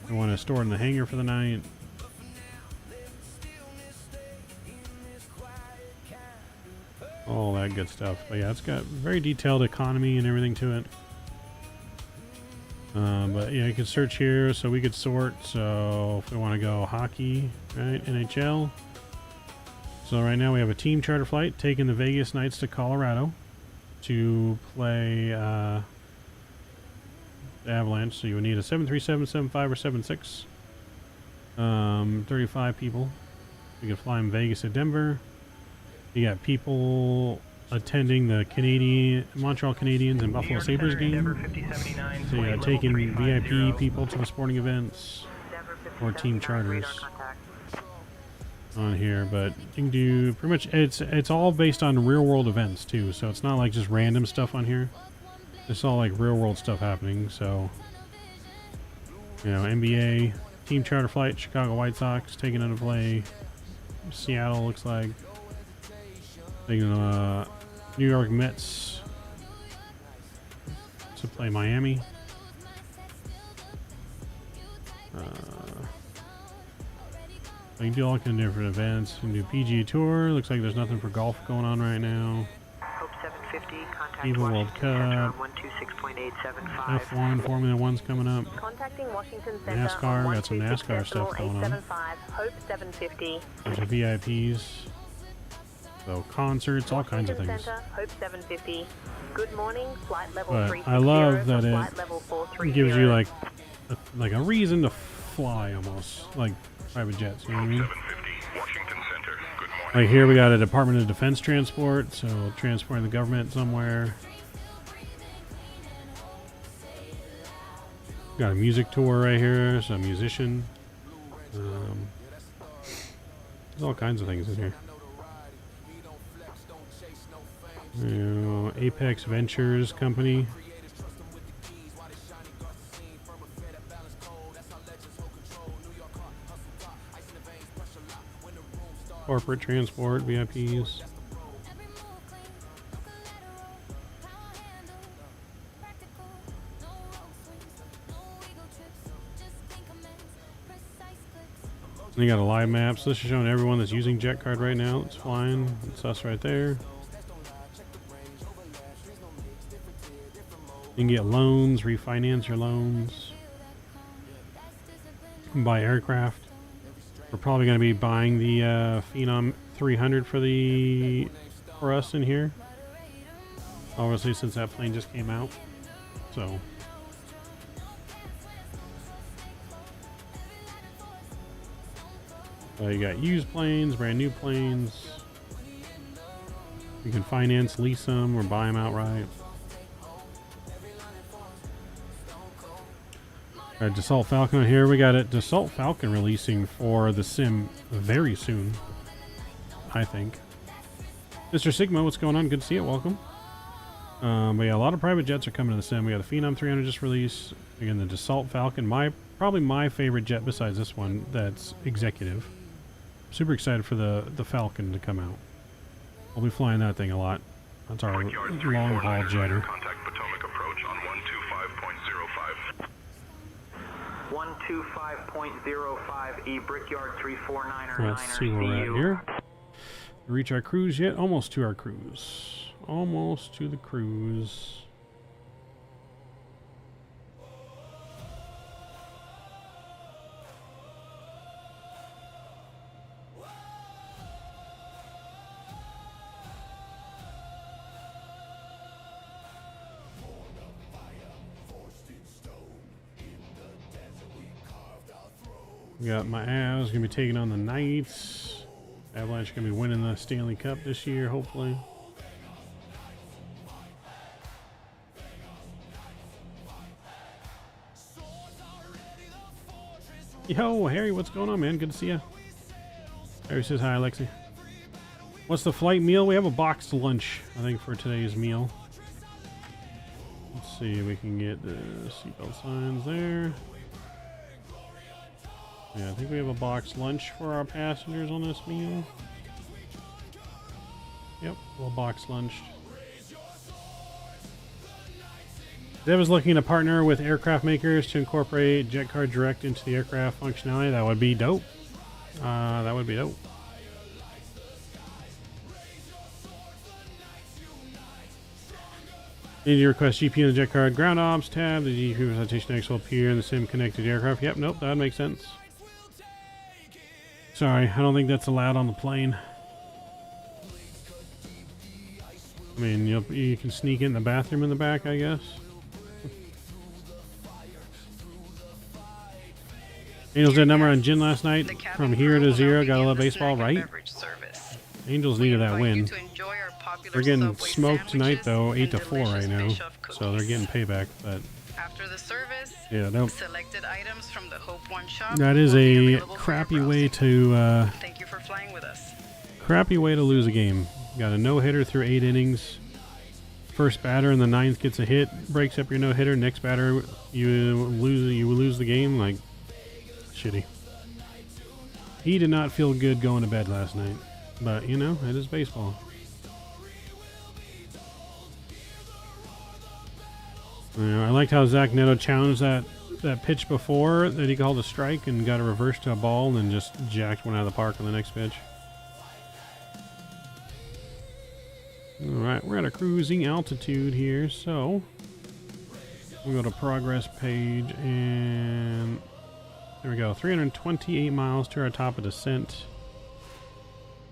We want to store it in the hangar for the night. All that good stuff. But yeah, it's got very detailed economy and everything to it. But yeah, you can search here, so we could sort. So if we want to go hockey, right, NHL. So right now we have a team charter flight taking the Vegas Knights to Colorado to play the Avalanche. So you would need a 737, 75, or 76. 35 people. You can fly in Vegas to Denver. You got people attending the Montreal Canadiens and Buffalo Sabres game. So yeah, taking VIP people to the sporting events or team charters on here. But you can do pretty much, it's all based on real world events too. So it's not like just random stuff on here. It's all like real world stuff happening. So, you know, NBA team charter flight, Chicago White Sox taking into play. Seattle looks like. Taking New York Mets to play Miami. You can do all kinds of different events. You can do PGA Tour. Looks like there's nothing for golf going on right now. Hope FIBA World Cup, F1, Formula 1's coming up. Contacting Washington Center NASCAR, on got some NASCAR stuff going on. 126.875, Hope 750. Bunch of VIPs. So concerts, all kinds of things. Center, Hope 750. Good morning, flight level But 360 I love that flight level it 430. gives you like a reason to fly almost, like private jets, you know what I mean? Washington Center, good morning. Like here we got a Department of Defense transport, so transporting the government somewhere. Got a music tour right here, so a musician. There's all kinds of things in here. You know, Apex Ventures company. Corporate transport, VIPs. You got a live map, so this is showing everyone that's using jet card right now. It's flying. It's us right there. You can get loans, refinance your loans. You can buy aircraft. We're probably going to be buying the Phenom 300 for us in here. Obviously, since that plane just came out. So. You got used planes, brand new planes. You can finance, lease them, or buy them outright. Got Dassault Falcon here. We got a Dassault Falcon releasing for the sim very soon, I think. Mr. Sigma, what's going on? Good to see you. Welcome. But yeah, a lot of private jets are coming to the sim. We got the Phenom 300 just released. Again, the Dassault Falcon, probably my favorite jet besides this one that's executive. Super excited for the Falcon to come out. I'll be flying that thing a lot. That's our long haul jetter. Contact Potomac approach on 125.05. 125.05 E Brickyard 349er. Let's see where we're at here. Reach our cruise yet? Almost to our cruise. Almost to the cruise. We got my Avs gonna be taking on the Knights. Avalanche gonna be winning the Stanley Cup this year, hopefully. Yo, Harry, what's going on, man? Good to see you. Harry says hi, Alexi. What's the flight meal? We have a boxed lunch, I think, for today's meal. Let's see if we can get the seatbelt signs there. Yeah, I think we have a boxed lunch for our passengers on this meal. Yep, we'll box lunch. Dev is looking to partner with aircraft makers to incorporate jet card direct into the aircraft functionality. That would be dope. That would be dope. Need to request GP in the jet card ground ops tab. The GP presentation next will appear in the sim connected aircraft. Yep, nope, that would make sense. Sorry, I don't think that's allowed on the plane. I mean, you can sneak in the bathroom in the back, I guess. Angels did a number on Gin last night. From here to zero. Gotta love baseball, right? Angels needed that win. They're getting smoked tonight, though, 8-4 right now. So they're getting payback. But after the service, yeah, selected items from the Hope One shop. That is a crappy way to. Thank you for flying with us. Crappy way to lose a game. Got a no-hitter through 8 innings. First batter in the 9th gets a hit, breaks up your no-hitter. Next batter, you lose the game. Like, shitty. He did not feel good going to bed last night, but you know, it is baseball. I liked how Zach Neto challenged that pitch before that he called a strike and got a reverse to a ball and then just jacked one out of the park on the next pitch. Alright, we're at a cruising altitude here, so we'll go to progress page, and there we go, 328 miles to our top of descent.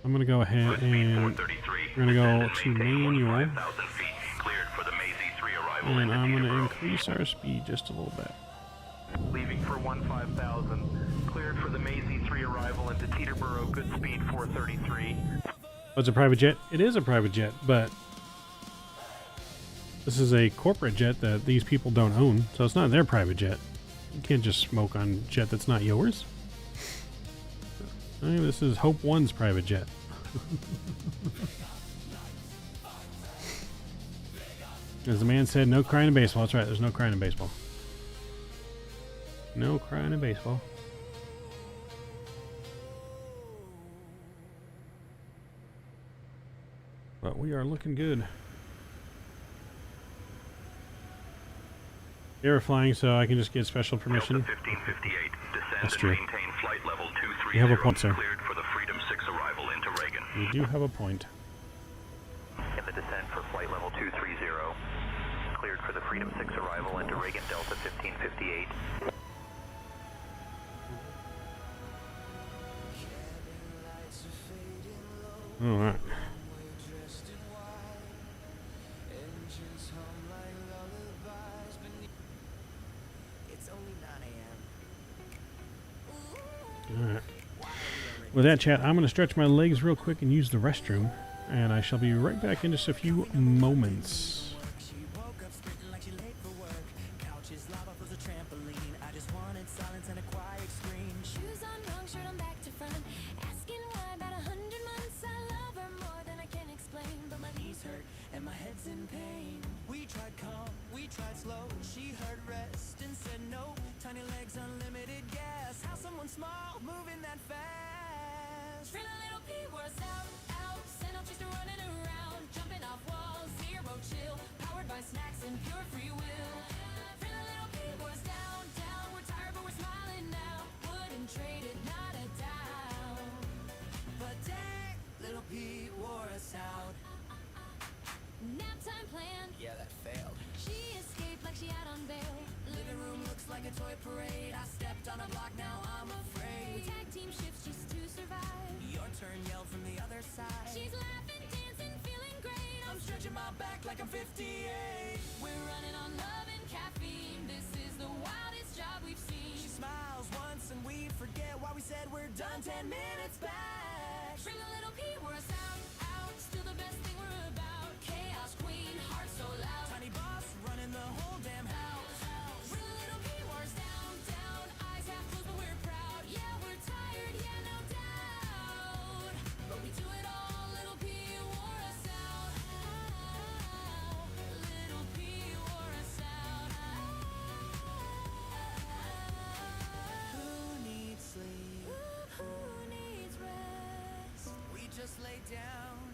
I'm going to go ahead and we're going to go to manual, and I'm going to increase our speed just a little bit. Leaving for 15,000, cleared for the Maisie 3 arrival into Teterboro, good speed 433. Oh, it's a private jet? It is a private jet, but this is a corporate jet that these people don't own, so it's not their private jet. You can't just smoke on a jet that's not yours. This is Hope One's private jet. As the man said, no crying in baseball. That's right, there's no crying in baseball. No crying in baseball. But we are looking good. They were flying, so I can just get special permission. 1558, descend That's and true. maintain flight level 230. You have a point, sir. Cleared for the Freedom 6 arrival into Reagan. You do have a point. In the descent for flight level 230. Cleared for the Freedom 6 arrival into Reagan Delta 1558. All right. All right. With that, chat, I'm going to stretch my legs real quick and use the restroom, and I shall be right back in just a few moments.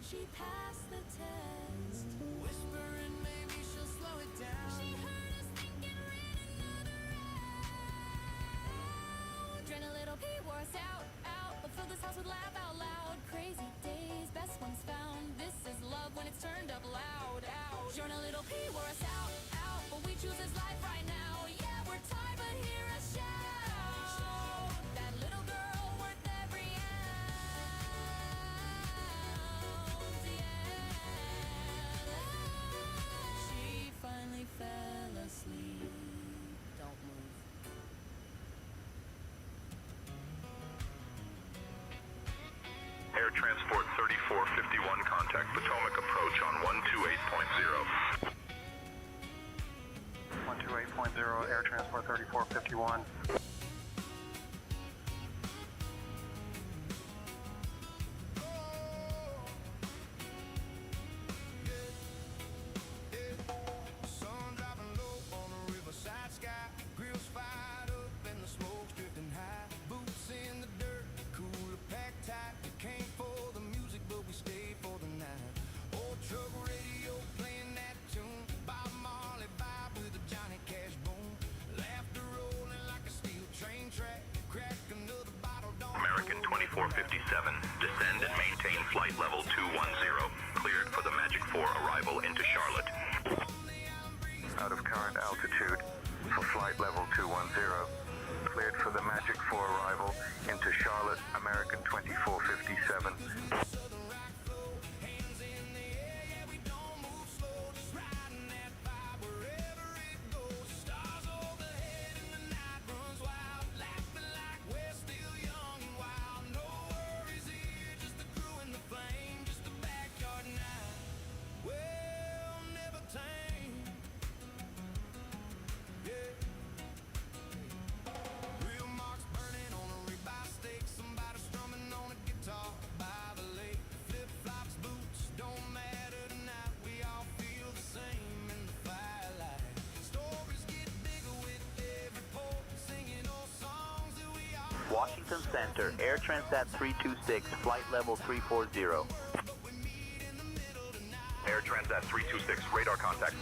She passed the test. Whispering, maybe she'll slow it down. She heard us thinking, ran another round. Drain a little pee, wore us out. But fill this house with laugh out loud. Crazy days, best ones found. This is love when it's turned up loud. Drain a little pee, wore us out. But we choose this life right now. Yeah, we're tired, but hear us shout. That little girl worth every ounce. Fell asleep. Don't move. Air Transport 3451, contact Potomac approach on 128.0. 128.0, Air Transport 3451. American 2457, descend and maintain flight level 210, cleared for the the Magic 4 arrival into Charlotte. Out of current altitude for flight level 210. Cleared for the Magic 4 arrival into Charlotte, American 2457. Washington Center, Air Transat 326, flight level 340. Air Transat 326, radar contact.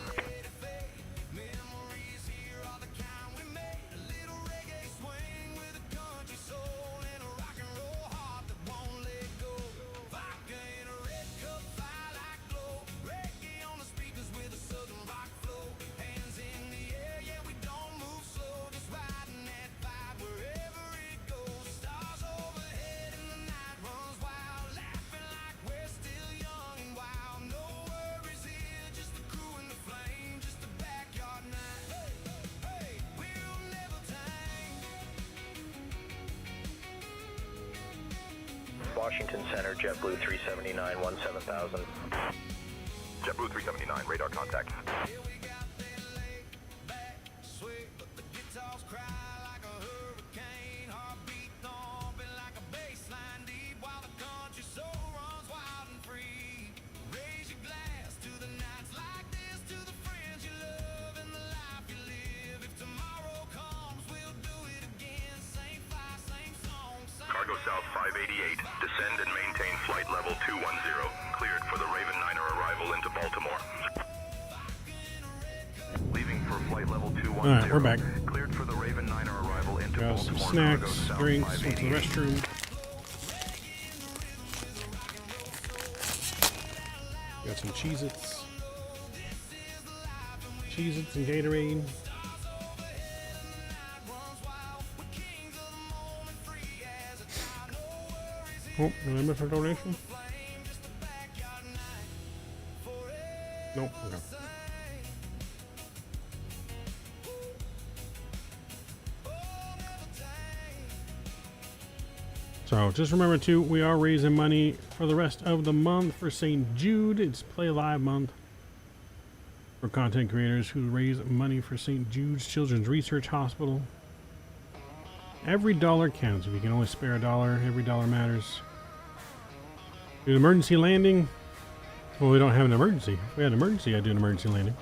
Washington Center, JetBlue 379, 17000. JetBlue 379, radar contact. Cargo South 588, descend and maintain flight level 210, cleared for the Raven 9er arrival into Baltimore. Leaving for flight level 210. Alright, we're back. Cleared for the Raven 9er arrival into Got Baltimore. some snacks, Cargo South drinks, went to the 588. restroom. Got some Cheez-Its. Cheez-Its and Gatorade. Oh, remember for donation? Nope. Okay. So just remember too, we are raising money for the rest of the month for St. Jude. It's Play Live month for content creators who raise money for St. Jude's Children's Research Hospital. Every dollar counts. If you can only spare a dollar, every dollar matters. Do an emergency landing. Well, we don't have an emergency. If we had an emergency, I'd do an emergency landing.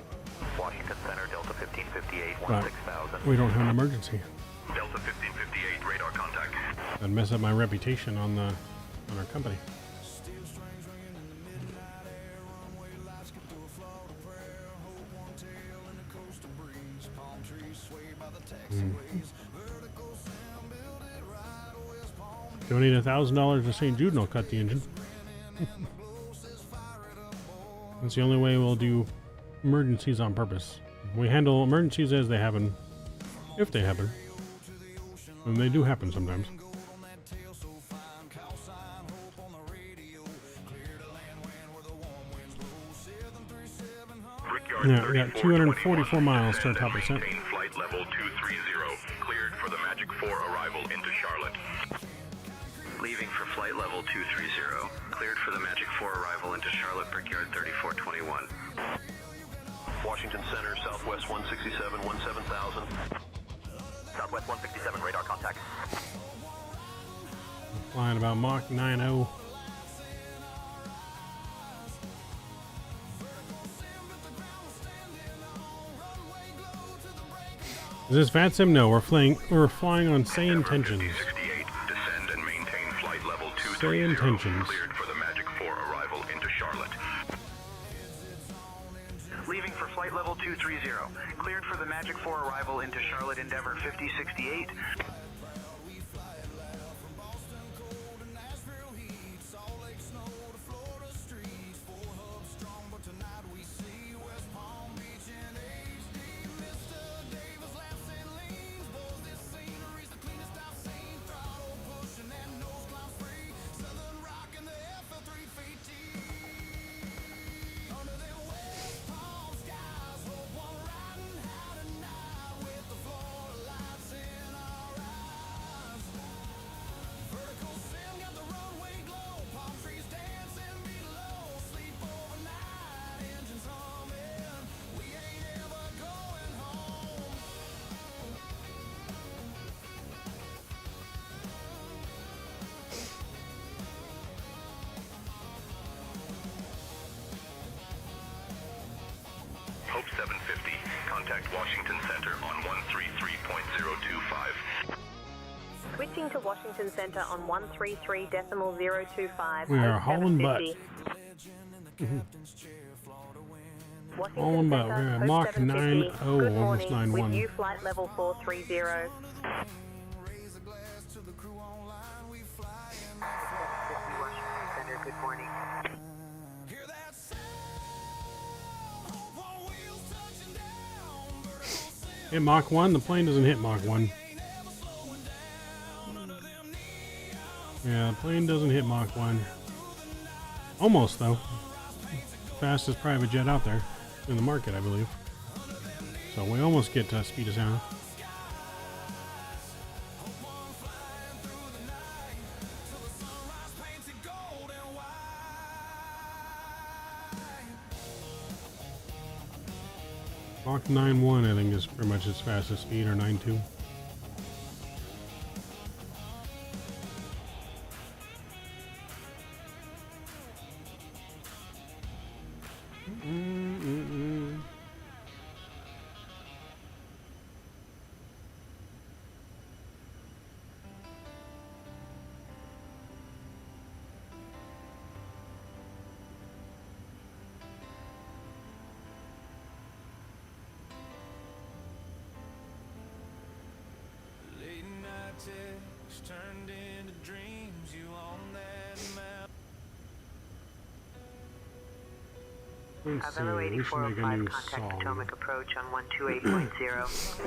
Washington Center, Delta 1558, But 16000. we don't have an emergency. Delta 1558, radar contact. That'd mess up my reputation on our company. Donate $1,000 to St. Jude and I'll cut the engine. That's the only way we'll do emergencies on purpose. We handle emergencies as they happen, if they happen. And they do happen sometimes. Yeah, we got 244 miles to our top percent. Maintain flight level 230, cleared for the Magic 4 arrival into Charlotte. Leaving for flight level 230, cleared for the Magic 4 arrival into Charlotte, Brickyard 3421. Washington Center, Southwest 167, 17000. Southwest 167, radar contact. Flying about Mach 90. Is this VATSIM? No, we're flying on Say Intentions. 68, descend and maintain flight level Say 230, Intentions. cleared for the Magic 4 arrival into Charlotte. Leaving for flight level 230, cleared for the Magic 4 arrival into Charlotte, Endeavor 5068. 750. Contact Washington Center on 133.025. Switching to Washington Center on 133.025. We are hauling butt. Hauling butt. We're at Mach 9.0, almost 9.1. With you flight level 430. Good morning. Hit Mach 1? The plane doesn't hit Mach 1. Yeah, the plane doesn't hit Mach 1. Almost, though. Fastest private jet out there in the market, I believe. So we almost get to speed of sound. Mach 9.1, I think, is pretty much its fastest speed, or 9.2. Turned into dreams, you on that map. Let's see, we should make a new song. Potomac approach on 128.0.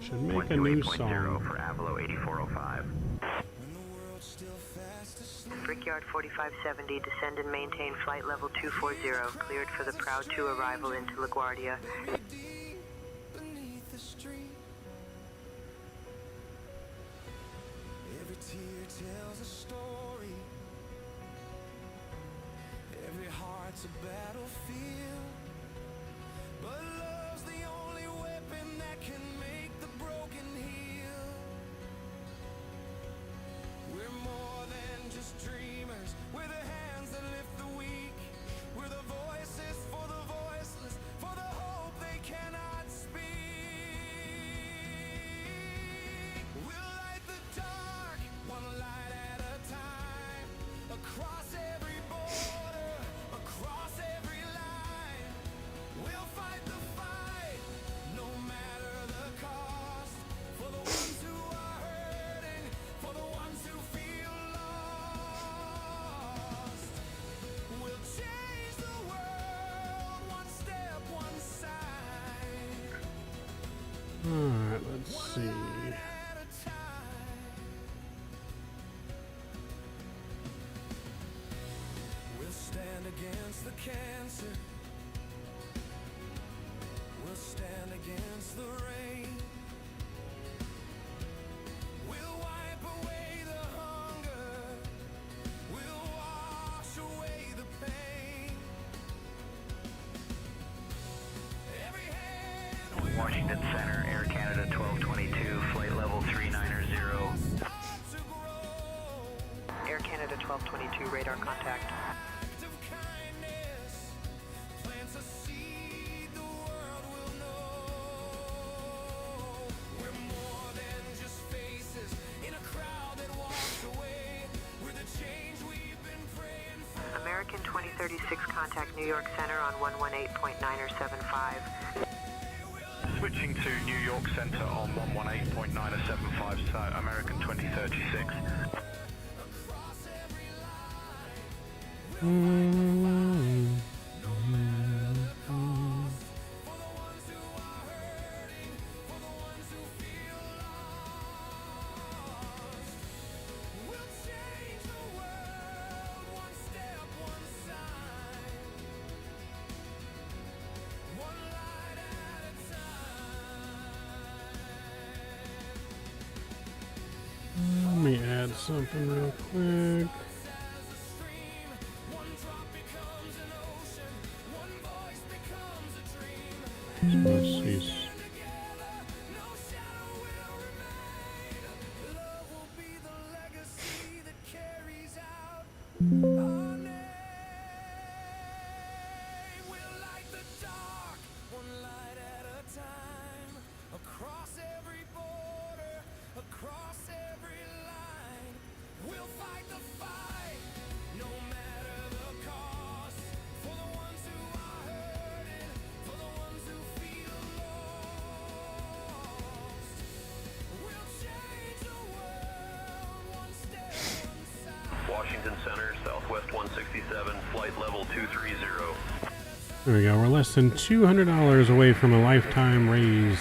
Should make a new song. For Avalo 8405. Brickyard 4570, descend and maintain flight level 240, cleared for the Proud 2 arrival into LaGuardia. Beneath the street, every tear tells a story. Every heart's a battlefield, but love's the only weapon that can make the broken heal. We're more than just dreamers, we're the hands that lift the weak. We're the voices for the voiceless, for the hope they cannot speak. We'll light the dark, one light at a time, across every border, across every line. We'll fight the fight, no matter the cost, for the ones who are hurting, for the ones who feel lost. We'll change the world, one step, one side, Alright, let's see. at a time. We'll stand against the cancer, we'll stand against the rain. We'll wipe away the hunger, we'll wash away the pain. Every hand we'll Washington Center, Air Canada 1222, flight level 390. start to grow. Air Canada 1222, radar contact. Act of kindness plants a seed the world will know. We're more than just faces in a crowd that walks away. We're the change we've been praying for. American 2036, contact New York Center on 118.975. Switching to New York Center on 118.975, American 2036. Across every line, Mm. no matter the cost, for the ones who are hurting, for the ones who feel lost. We'll change the world, one step, one side, one light at a time. Let me add something real quick. As a stream, one drop becomes an ocean, one voice becomes a dream. Let's see. Together, no shadow will remain. Love will be the legacy that carries out our name. We'll light the dark, one light 67, flight level 230. There we go. We're less than $200 away from a lifetime raised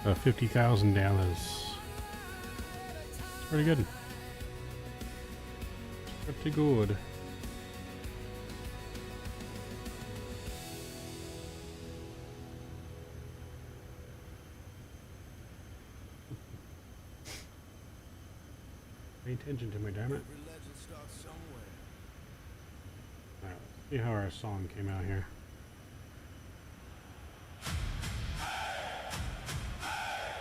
of $50,000. It's pretty good. Pretty good. Pay attention to me, damn it. Alright, let's see how our song came out here.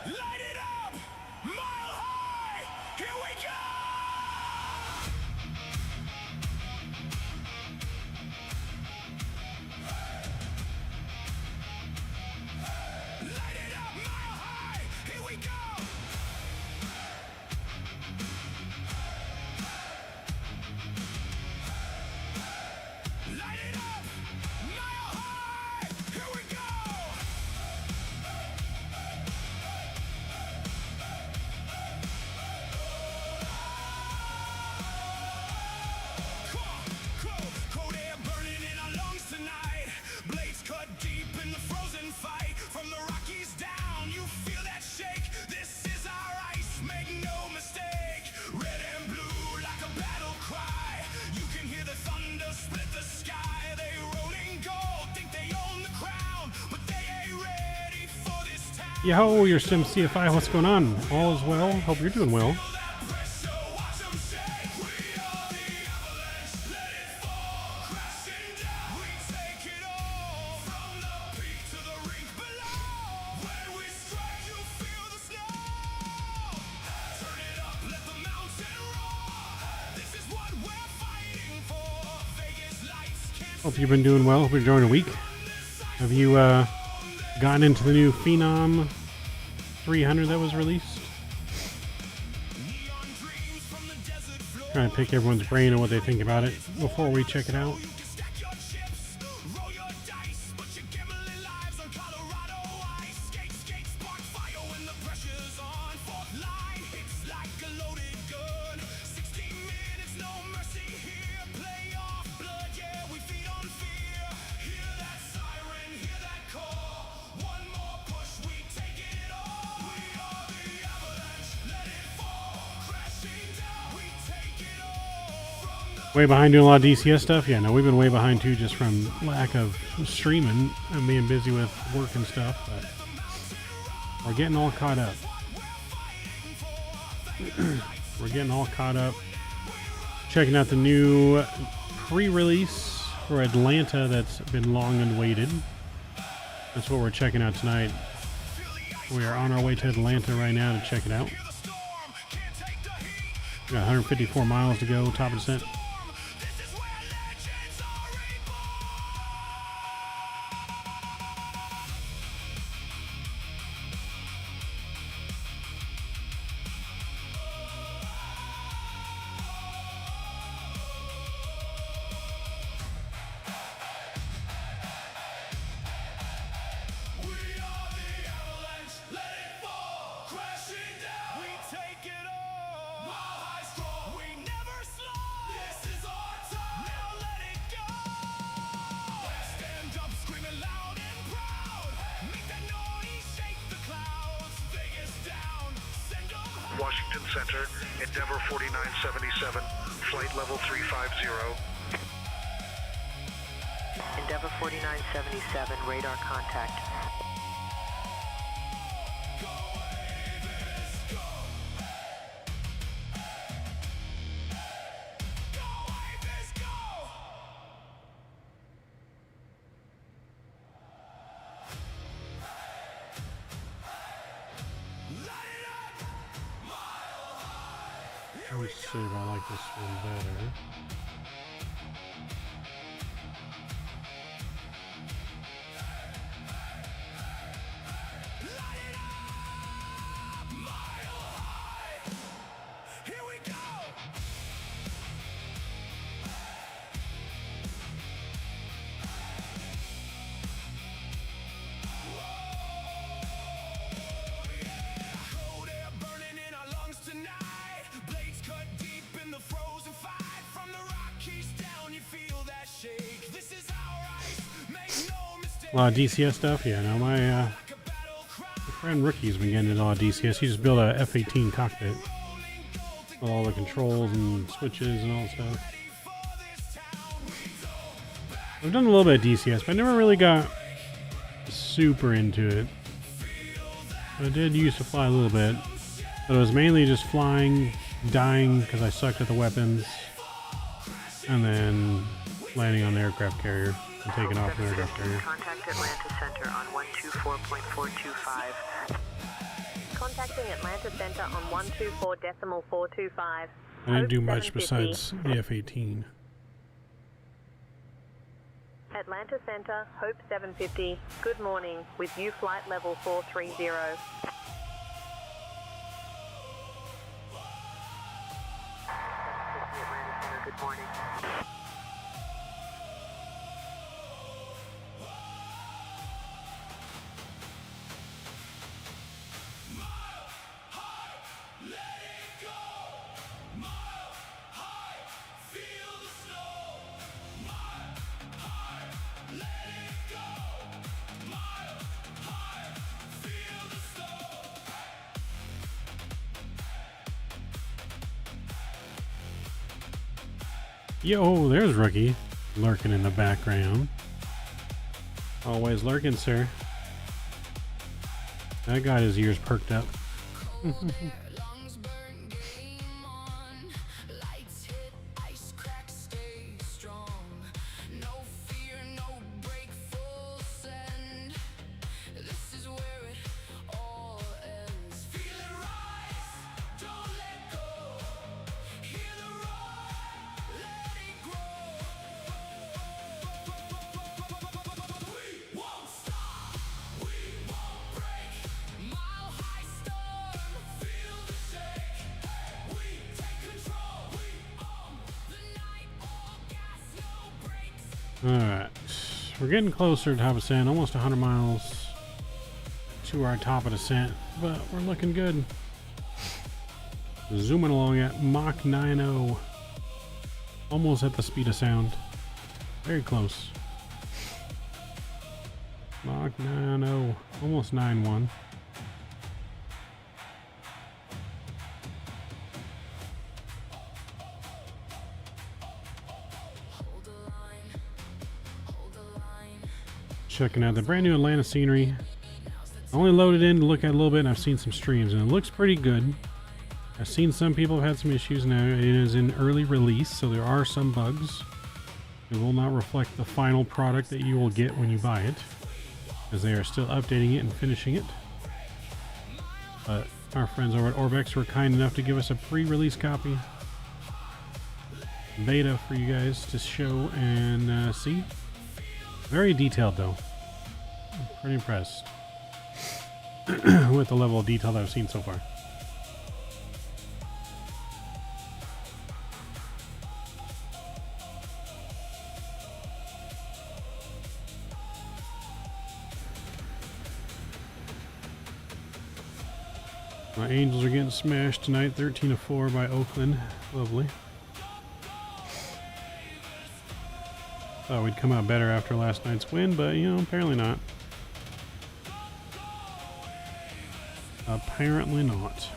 Light it up! Mile high! Here we go! Light it up! Mile high! Here we go! Light it up! Mile high! Here we go! Cold air burning in our lungs tonight. Blades cut deep in the frozen fight. From the Rockies down, you feel that shake. This is our ice, make no mistake. Red and blue like a battle cry. You can hear the thunder split the sky. They rolling gold, think they own the crown, but they ain't ready for this town. Yo, your Sim CFI, what's going on? All is well. Hope you're doing well. Hope you've been doing well. Hope you're enjoying a week. Have you gotten into the new Phenom 300 that was released? Trying to pick everyone's brain on what they think about it before we check it out. Way behind doing a lot of DCS stuff? Yeah, no, we've been way behind too, just from lack of streaming and being busy with work and stuff, but we're getting all caught up. We're getting all caught up. Checking out the new pre-release for Atlanta that's been long and waited. That's what we're checking out tonight. We are on our way to Atlanta right now to check it out. We got 154 miles to go, top of descent. Washington Center, Endeavor 4977, flight level 350. Endeavor 4977, radar contact. Let me see if I like this one better. Cold air burning in our lungs tonight. Blades cut deep in the frozen fire. A lot of DCS stuff? Yeah, no, my friend Rookie's been getting into all DCS. He just built a F-18 cockpit with all the controls and switches and all that stuff. I've done a little bit of DCS, but I never really got super into it. I did used to fly a little bit, but it was mainly just flying, dying because I sucked at the weapons, and then landing on the aircraft carrier and taking off an aircraft carrier. Contact Atlanta Center on 124.425. Contacting Atlanta Center on 124.425. I didn't do much besides the F-18. Atlanta Center, Hope 750. Good morning, with you flight level 430. Atlanta Center, good morning. Yo, there's Rookie lurking in the background. Always lurking, sir. That got his ears perked up. Alright, we're getting closer to top of ascent, almost 100 miles to our top of descent, but we're looking good. Zooming along at Mach 9.0, almost at the speed of sound, very close. Mach 9.0, almost 9.1. Checking out the brand new Atlanta scenery. I only loaded in to look at a little bit, and I've seen some streams, and it looks pretty good. I've seen some people have had some issues now. It is in early release, so there are some bugs. It will not reflect the final product that you will get when you buy it, as they are still updating it and finishing it. But our friends over at Orbx were kind enough to give us a pre-release copy beta for you guys to show and see. Very detailed, though. I'm pretty impressed with the level of detail that I've seen so far. My Angels are getting smashed tonight, 13-4 by Oakland. Lovely. Thought we'd come out better after last night's win, but, you know, apparently not. Apparently not.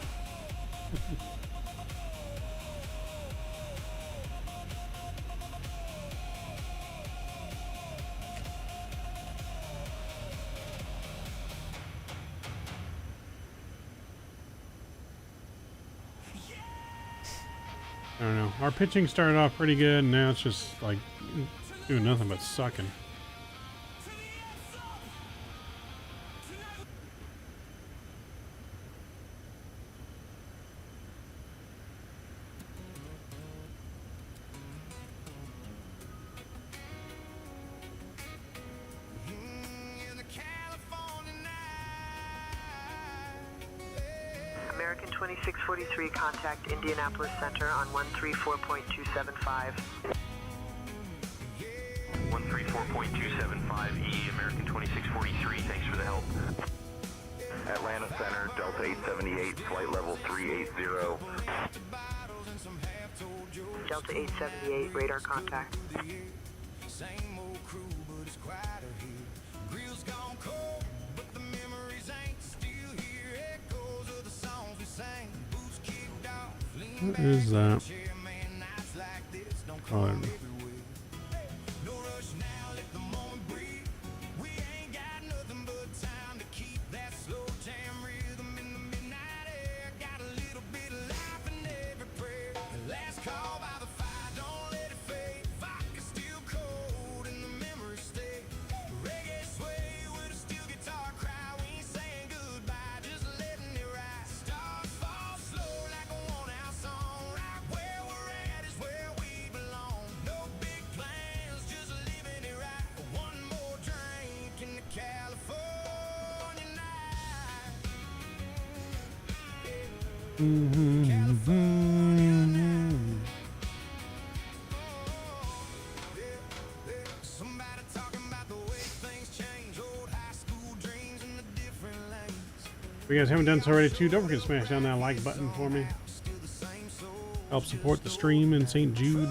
I don't know. Our pitching started off pretty good, and now it's just like doing nothing but sucking. American 2643, contact Indianapolis Center on 134.275. 134.275E, American 2643, thanks for the help. Atlanta Center, Delta 878, flight level 380. Delta 878, radar contact. Same old crew, but it's quieter here. Grills What is that? Oh, If you guys haven't done so already too, don't forget to smash down that like button for me. Help support the stream in St. Jude.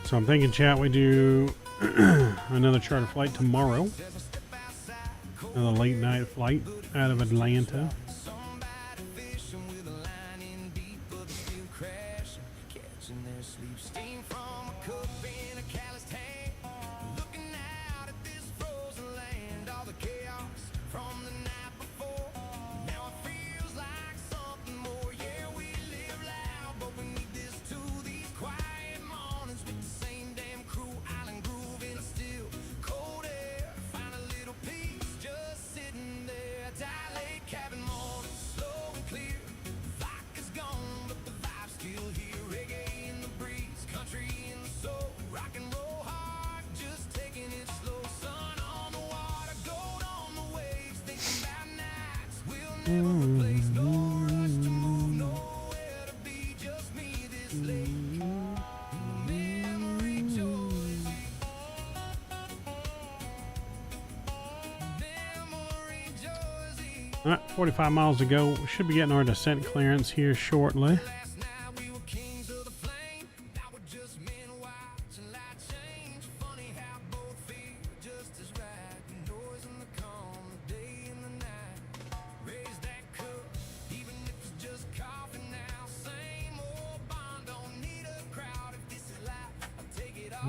So I'm thinking, chat, we do another charter flight tomorrow. Another late night flight out of Atlanta. All right, 45 miles to go. We should be getting our descent clearance here shortly.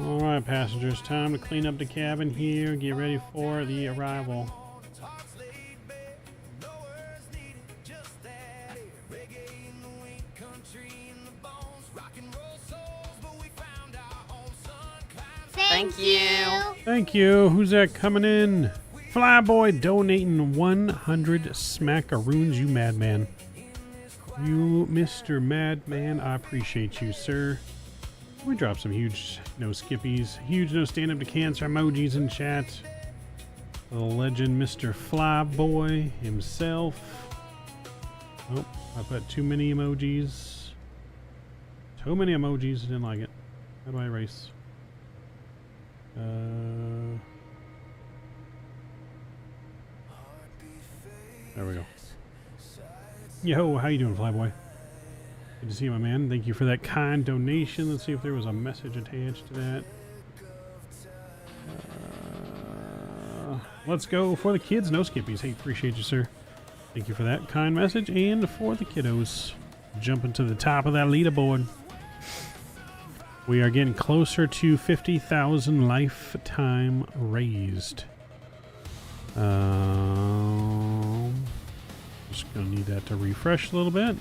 All right, passengers, time to clean up the cabin here. Get ready for the arrival. Thank you. Thank you. Who's that coming in? Flyboy donating 100 smackaroons, you madman. You, Mr. Madman, I appreciate you, sir. We dropped some huge no skippies, huge no stand up to cancer emojis in chat. The legend, Mr. Flyboy himself. Oh, I put too many emojis. Too many emojis, didn't like it. How do I erase? There we go. Yo, how you doing, Flyboy? Good to see you, my man. Thank you for that kind donation. Let's see if there was a message attached to that. Let's go for the kids. No skippies. Hey, appreciate you, sir. Thank you for that kind message. And for the kiddos, jumping to the top of that leaderboard. We are getting closer to 50,000 lifetime raised. Just gonna need that to refresh a little bit.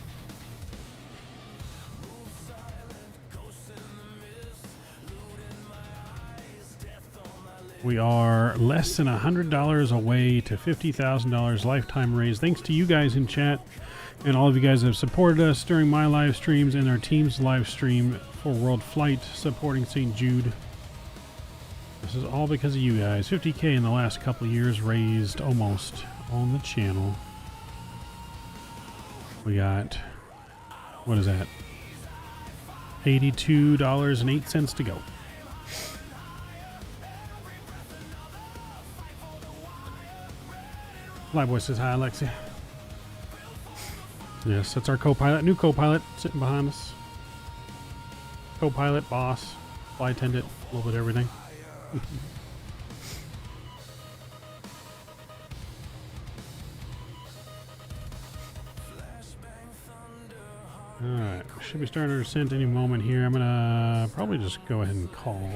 We are less than $100 away to $50,000 lifetime raise. Thanks to you guys in chat and all of you guys that have supported us during my live streams and our team's live stream for World Flight supporting St. Jude. This is all because of you guys. 50K in the last couple of years raised almost on the channel. We got, what is that? $82.08 to go. Flyboy says hi, Alexi. Yes, that's our co-pilot. New co-pilot sitting behind us. Co-pilot, boss, flight attendant, a little bit of everything. Alright, should be starting our descent any moment here. I'm gonna probably just go ahead and call.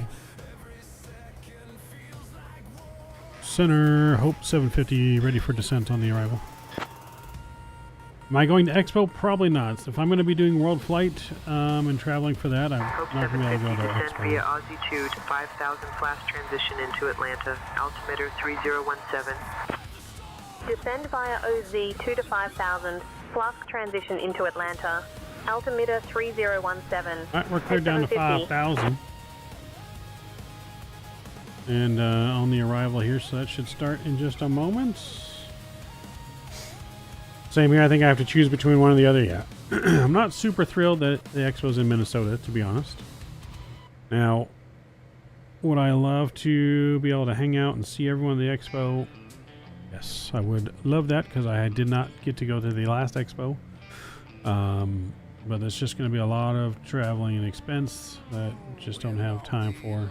Center, Hope 750, ready for descent on the arrival. Am I going to Expo? Probably not. If I'm going to be doing World Flight and traveling for that, I'm Hope not going to be able to go to descent Expo. via Aussie Jude, 5000 flash transition into Atlanta, altimeter 3017. Descend via OZ 2 to 5000, flask transition into Atlanta, altimeter 3017. Alright, we're cleared down to 5,000. And on the arrival here, so that should start in just a moment. Same here, I think I have to choose between one or the other, yeah. I'm not super thrilled that the Expo's in Minnesota, to be honest. Now, would I love to be able to hang out and see everyone at the Expo? Yes, I would love that, because I did not get to go to the last Expo. But it's just going to be a lot of traveling and expense that just don't have time for.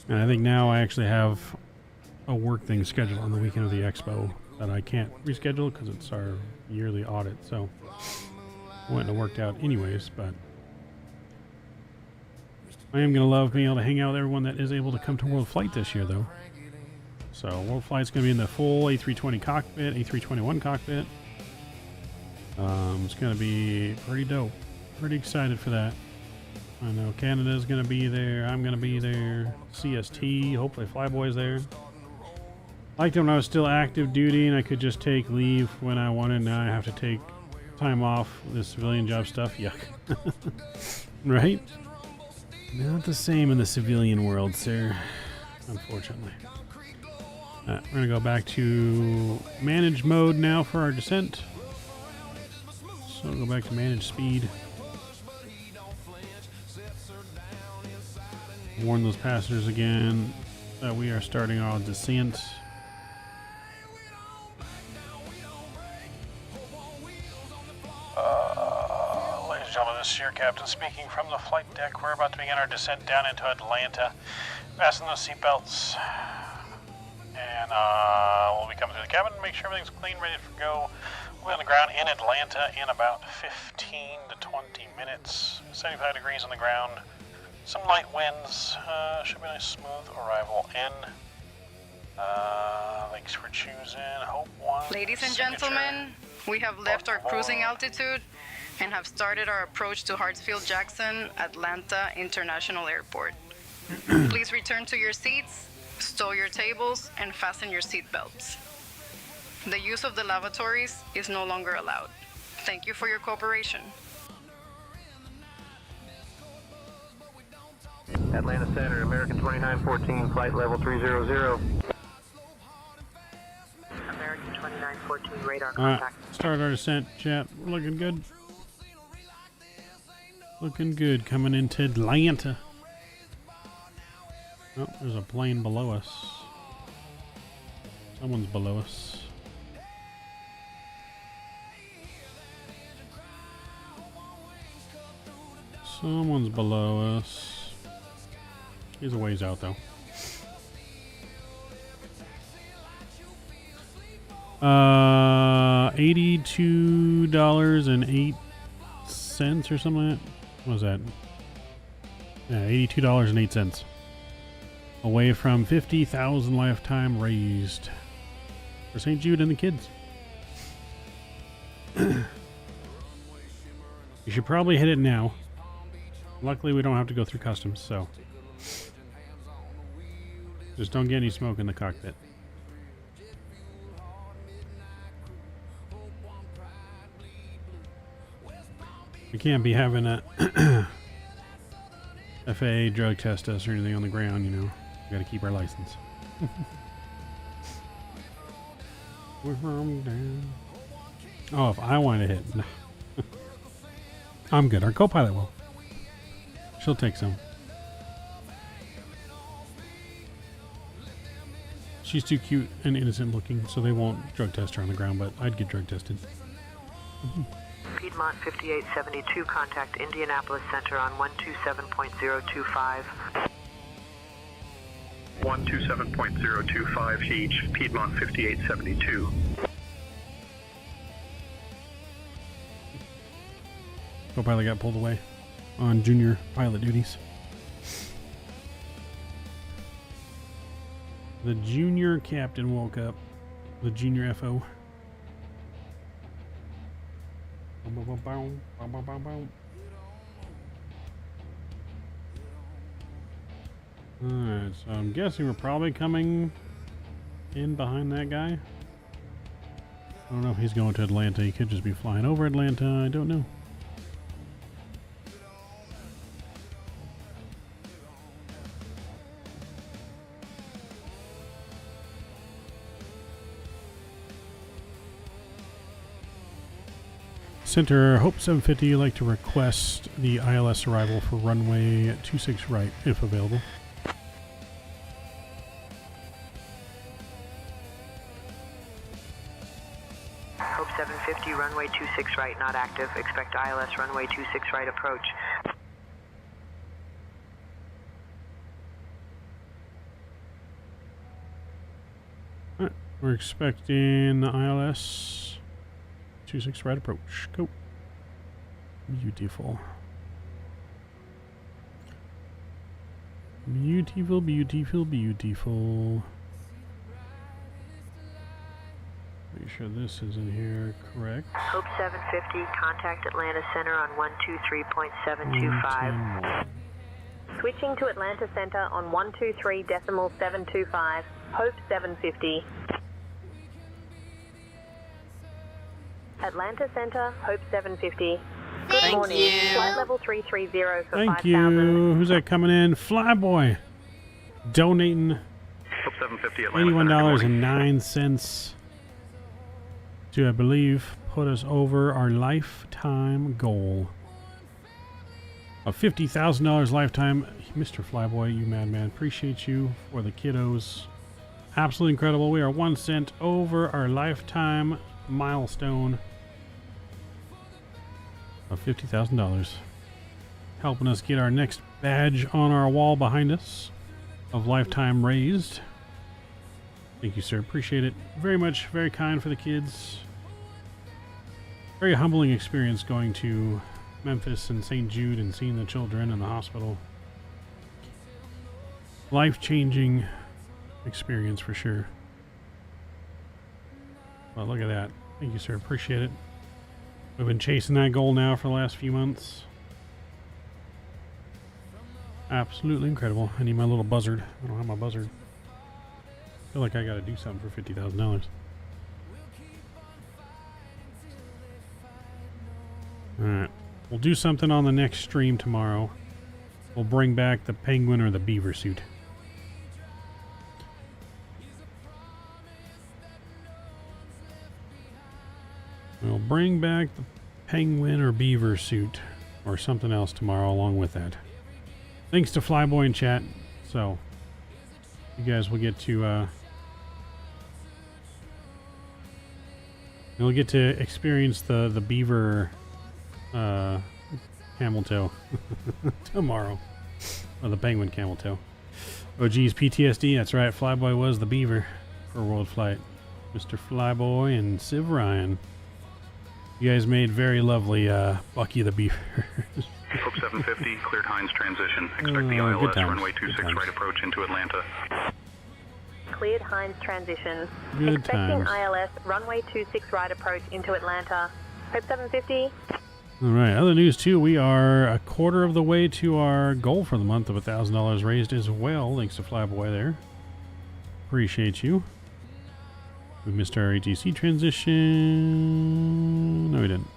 And I think now I actually have a work thing scheduled on the weekend of the Expo that I can't reschedule because it's our yearly audit. So it wouldn't have worked out anyways, but I am going to love being able to hang out with everyone that is able to come to World Flight this year, though. So World Flight's going to be in the full A320 cockpit, A321 cockpit. It's going to be pretty dope. Pretty excited for that. I know Canada's going to be there. I'm going to be there. CST. Hopefully Flyboy's there. I liked it when I was still active duty and I could just take leave when I wanted. Now I have to take time off. This civilian job stuff. Yuck. Right? Not the same in the civilian world, sir. Unfortunately. We're going to go back to manage mode now for our descent. So we'll go back to manage speed. Warn those passengers again that we are starting our descent. Ladies and gentlemen, this is your captain speaking from the flight deck. We're about to begin our descent down into Atlanta. Fasten those seatbelts. And we'll be coming through the cabin to make sure everything's clean, ready to go. We'll be on the ground in Atlanta in about 15 to 20 minutes. 75 degrees on the ground. Some light winds. Should be a nice smooth arrival in. Thanks for choosing Hope One. Ladies and Signature. gentlemen, we have left our cruising altitude and have started our approach to Hartsfield-Jackson Atlanta International Airport. Please return to your seats, stow your tables, and fasten your seat belts. The use of the lavatories is no longer allowed. Thank you for your cooperation. Atlanta Center, American 2914, flight level 300. American 2914, radar Alright, contact. start our descent, chat. We're looking good. Looking good coming into Atlanta. Oh, there's a plane below us. Someone's below us. Someone's below us. He's a ways out though. $82.08 or something like that. What was that? Yeah, $82.08. Away from 50,000 lifetime raised for St. Jude and the kids. You should probably hit it now. Luckily, we don't have to go through customs, so just don't get any smoke in the cockpit. We can't be having a FAA drug test us or anything on the ground, you know. We gotta keep our license. Oh, if I want to hit. No. I'm good. Our co-pilot will. She'll take some. She's too cute and innocent looking, so they won't drug test her on the ground, but I'd get drug tested. Piedmont 5872, contact Indianapolis Center on 127.025. 127.025 each, Piedmont 5872. Co-pilot got pulled away on junior pilot duties. The junior captain woke up. The junior FO. Alright, so I'm guessing we're probably coming in behind that guy. I don't know if he's going to Atlanta. He could just be flying over Atlanta. I don't know. Center Hope 750, you'd like to request the ILS arrival for runway 26 right, if available. Hope 750, runway 26 right, not active. Expect ILS runway 26 right approach. Alright, we're expecting the ILS 26 right approach. Go. Beautiful. Beautiful, beautiful, beautiful. Make sure this is in here correct. Hope 750, contact Atlanta Center on 123.725. Switching to Atlanta Center on 123.725. Hope 750. Atlanta Center, Hope 750. Good morning. Flight level 330 for Thank 5,000. you. Who's that coming in? Flyboy. Donating. Hope 750 Atlanta Center, good morning. $81.09 to, I believe, put us over our lifetime goal of $50,000 lifetime. Mr. Flyboy, you madman, appreciate you for the kiddos. Absolutely incredible. We are 1 cent over our lifetime milestone of $50,000. Helping us get our next badge on our wall behind us of lifetime raised. Thank you, sir. Appreciate it very much. Very kind for the kids. Very humbling experience going to Memphis and St. Jude and seeing the children in the hospital. Life-changing experience for sure. Well, look at that. Thank you, sir. Appreciate it. We've been chasing that goal now for the last few months. Absolutely incredible. I need my little buzzard. I don't have my buzzard. I feel like I gotta do something for $50,000. Alright. We'll do something on the next stream tomorrow. We'll bring back the penguin or the beaver suit. We'll bring back the penguin or beaver suit or something else tomorrow along with that. Thanks to Flyboy in chat. So, you guys will get to, you'll get to experience the beaver, camel toe tomorrow. Or the penguin camel toe. Oh geez, PTSD. That's right. Flyboy was the beaver for World Flight. Mr. Flyboy and Civ Ryan. You guys made very lovely Bucky the Beaver. Hope 750, cleared Hines transition. Expect the ILS runway 26 right approach into Atlanta. Cleared Hines transition. Good Expecting times. ILS runway 26 right approach into Atlanta. Hope 750. All right, other news too. We are a quarter of the way to our goal for the month of $1,000 raised as well. Thanks to Flyboy there. Appreciate you. We missed our ATC transition. No, we didn't.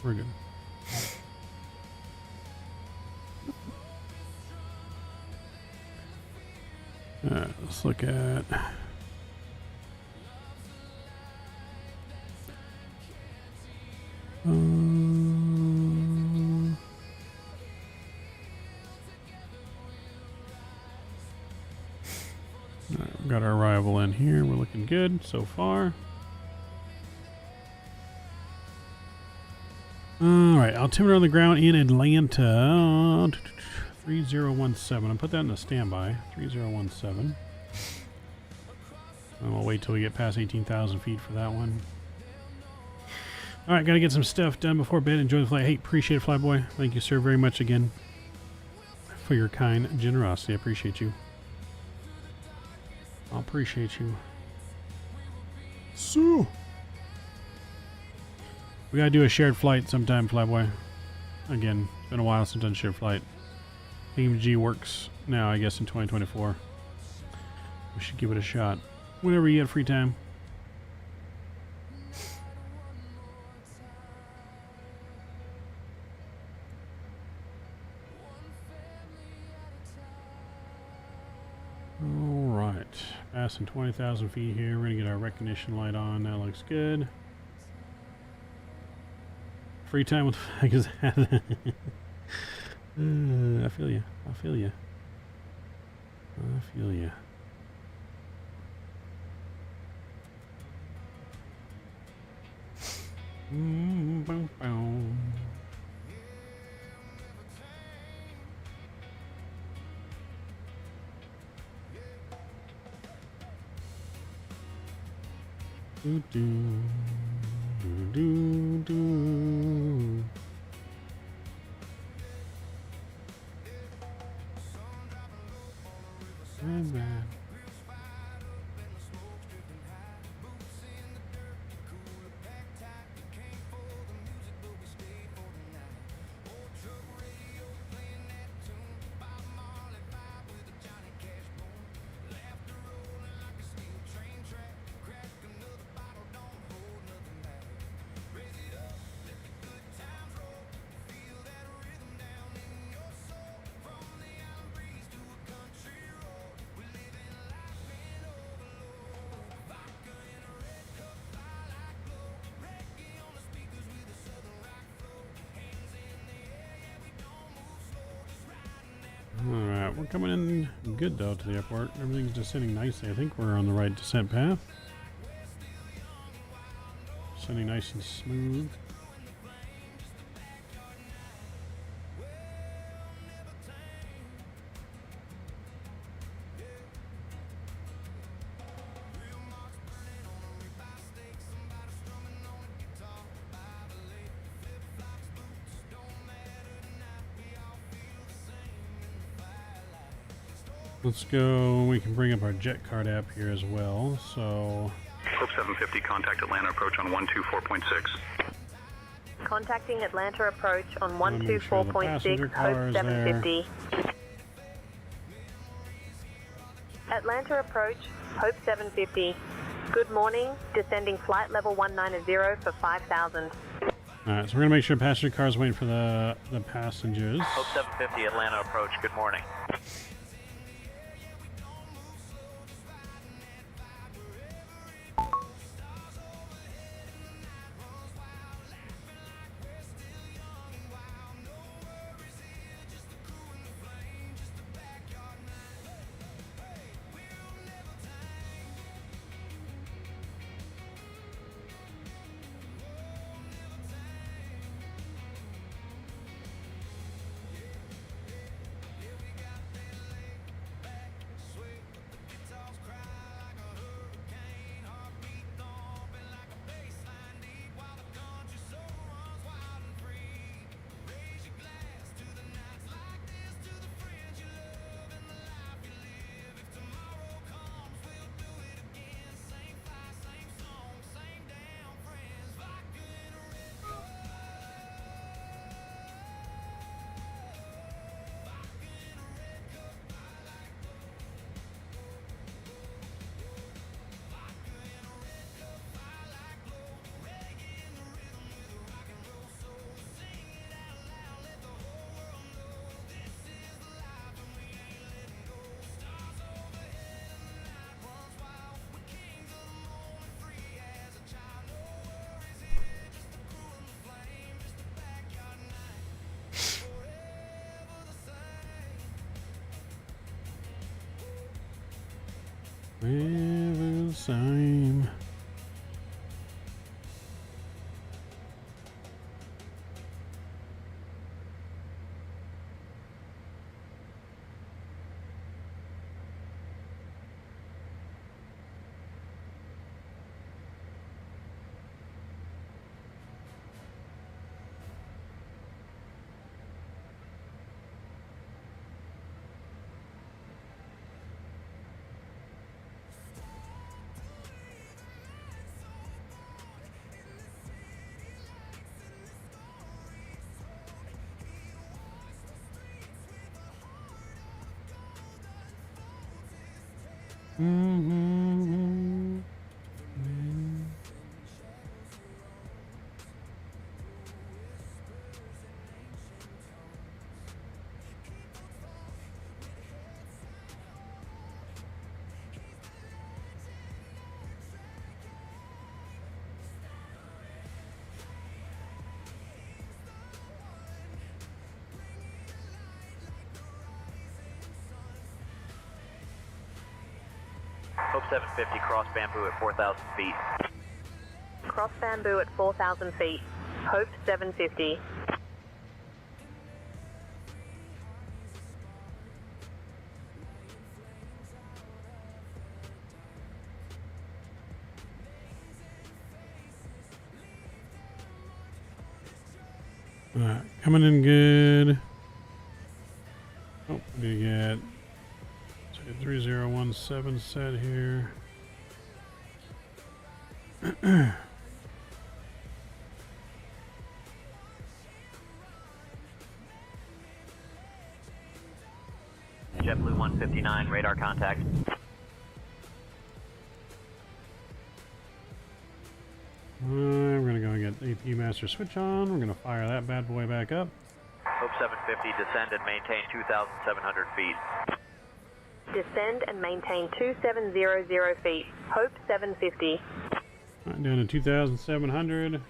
We're good. Alright, let's look at... Alright, we've got our arrival in here. We're looking good so far. Alright, altimeter on the ground in Atlanta. 3017. I'll put that in the standby. 3017. And we'll wait till we get past 18,000 feet for that one. Alright, gotta get some stuff done before bed. Enjoy the flight. Hey, appreciate it, Flyboy. Thank you, sir, very much again for your kind generosity. I appreciate you. I appreciate you. So, we gotta do a shared flight sometime, Flyboy. Again, it's been a while since I've done a shared flight. AMG works now, I guess, in 2024. We should give it a shot. Whenever you get free time. Alright. Passing 20,000 feet here. We're going to get our recognition light on. That looks good. Free time with the is I feel you. I feel you. I feel you. Boom, boom. Do do do do. Man. coming in good though to the airport. Everything's descending nicely. I think we're on the right descent path. Descending nice and smooth. Let's go, we can bring up our jet card app here as well, so... Hope 750, contact Atlanta approach on 124.6. Contacting Atlanta approach on Make sure the 124.6, passenger car Hope is 750. Atlanta approach, Hope 750. Good morning, descending flight level 190 for 5,000. Alright, so we're going to make sure passenger car is waiting for the passengers. Hope 750, Atlanta approach, good morning. We're the same. Mm-hmm. Hope 750, cross bamboo at 4,000 feet. Cross bamboo at 4,000 feet. Hope 750. Alright, coming in good. Oh, we get 3017 set here. JetBlue 159, radar contact. We're going to go and get AP master switch on. We're going to fire that bad boy back up. Hope 750, descend and maintain 2,700 feet. Descend and maintain 2,700 feet. Hope 750. Right, down to 2,700.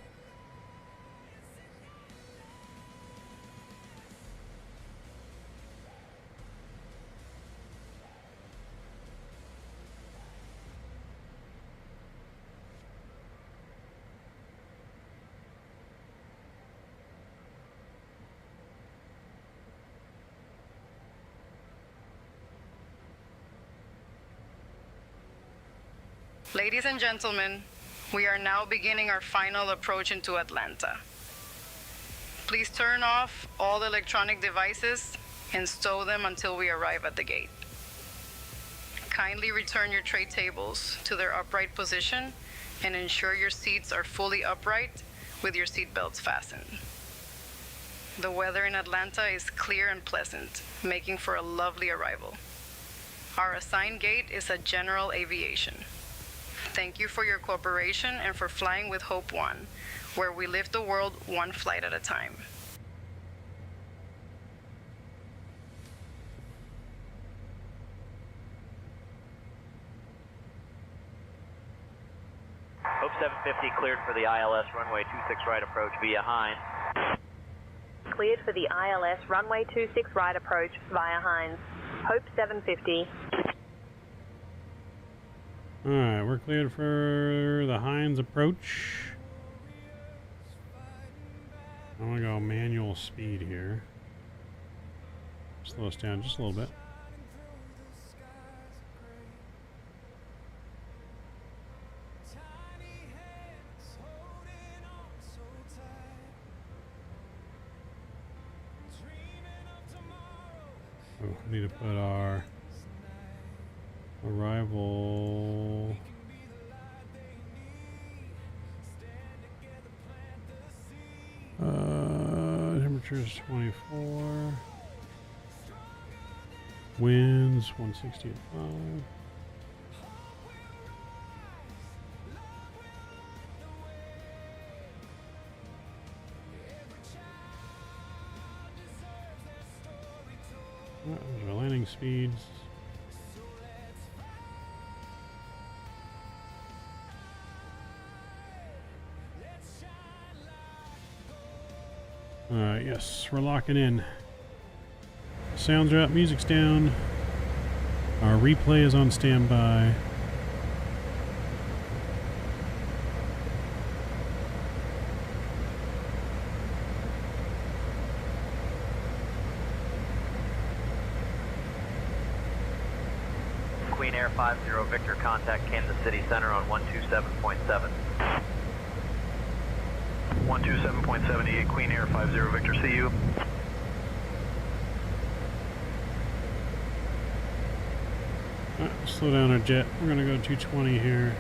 Ladies and gentlemen, we are now beginning our final approach into Atlanta. Please turn off all electronic devices and stow them until we arrive at the gate. Kindly return your tray tables to their upright position and ensure your seats are fully upright with your seat belts fastened. The weather in Atlanta is clear and pleasant, making for a lovely arrival. Our assigned gate is at General Aviation. Thank you for your cooperation and for flying with Hope One, where we live the world one flight at a time. Hope 750 cleared for the ILS runway 26 right approach via Hines. Cleared for the ILS runway 26 right approach via Hines. Hope 750. Alright, we're cleared for the Hines approach. I'm gonna go manual speed here. Slow us down just a little bit. Oh, we need to put our arrival. Temperature is 24. Winds 165. Those are landing speeds. Alright, yes, we're locking in. Sounds are up, music's down. Our replay is on standby. Queen Air 50 Victor, contact Kansas City Center on 127.7. 127.78 Queen Air 50 Victor, see you. Slow down our jet. We're gonna go 220 here.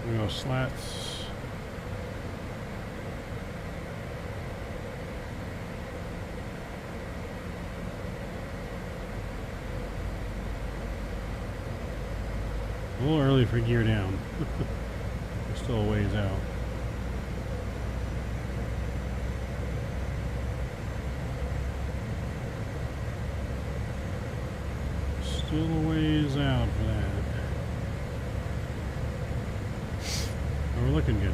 We go slats. A little early for gear down. We're still a ways out. Still a ways out for that. But we're looking good.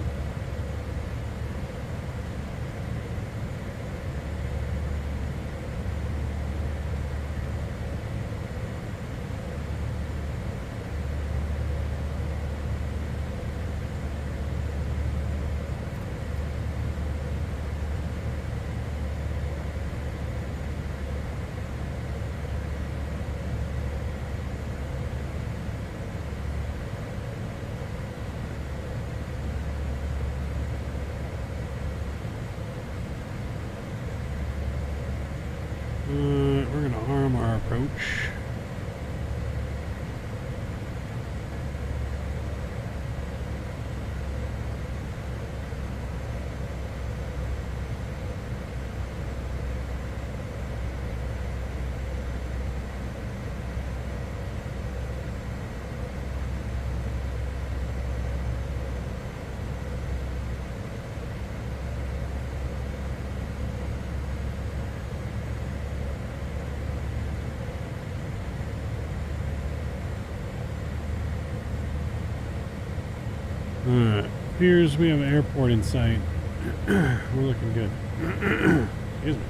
We're going to arm our approach. Appears we have an airport in sight. We're looking good. Excuse me.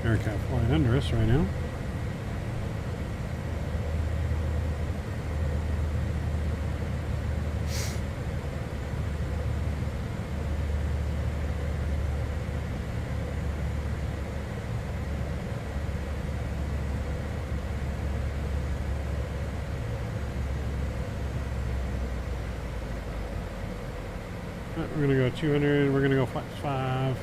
Aircraft flying under us right now. we're gonna go 200. We're gonna go flaps 5.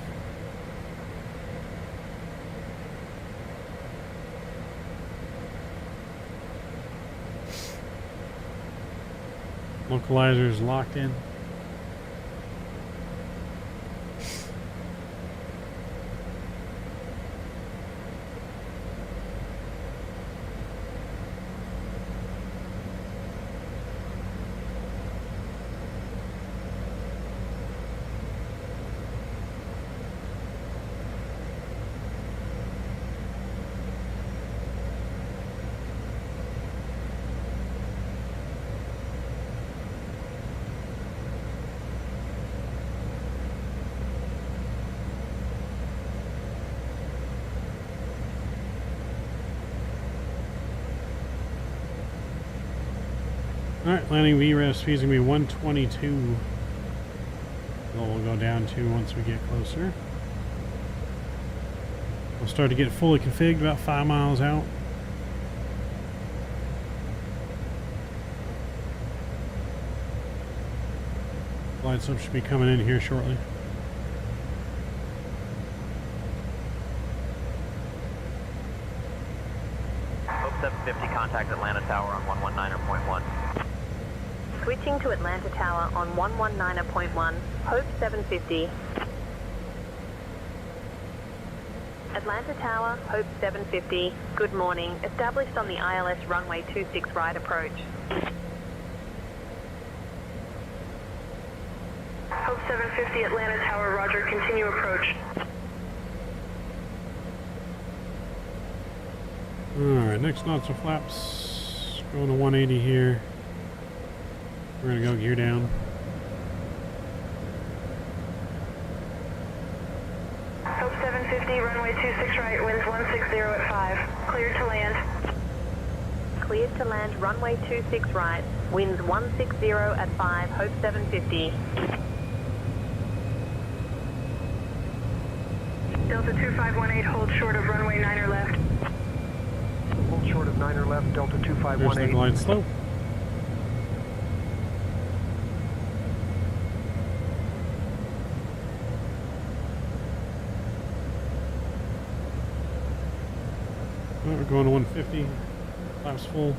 Localizer's locked in. Alright, landing VREF speed is going to be 122. We'll go down to once we get closer. We'll start to get fully configured about 5 miles out. Glide slope should be coming in here shortly. Hope 750, contact Atlanta Tower on 119.1. Switching to Atlanta Tower on 119.1, Hope 750. Atlanta Tower, Hope 750, good morning. Established on the ILS runway 26 right approach. Hope 750, Atlanta Tower, roger, continue approach. Alright, next knots are flaps. Going to 180 here. We're going to go gear down. Hope 750, runway 26 right, winds 160 at 5. Cleared to land. Cleared to land, runway 26 right, winds 160 at 5, Hope 750. Delta 2518, hold short of runway 9er left. Hold short of 9er left, Delta There's the 2518. glide slope. We're going to 150. Flaps full.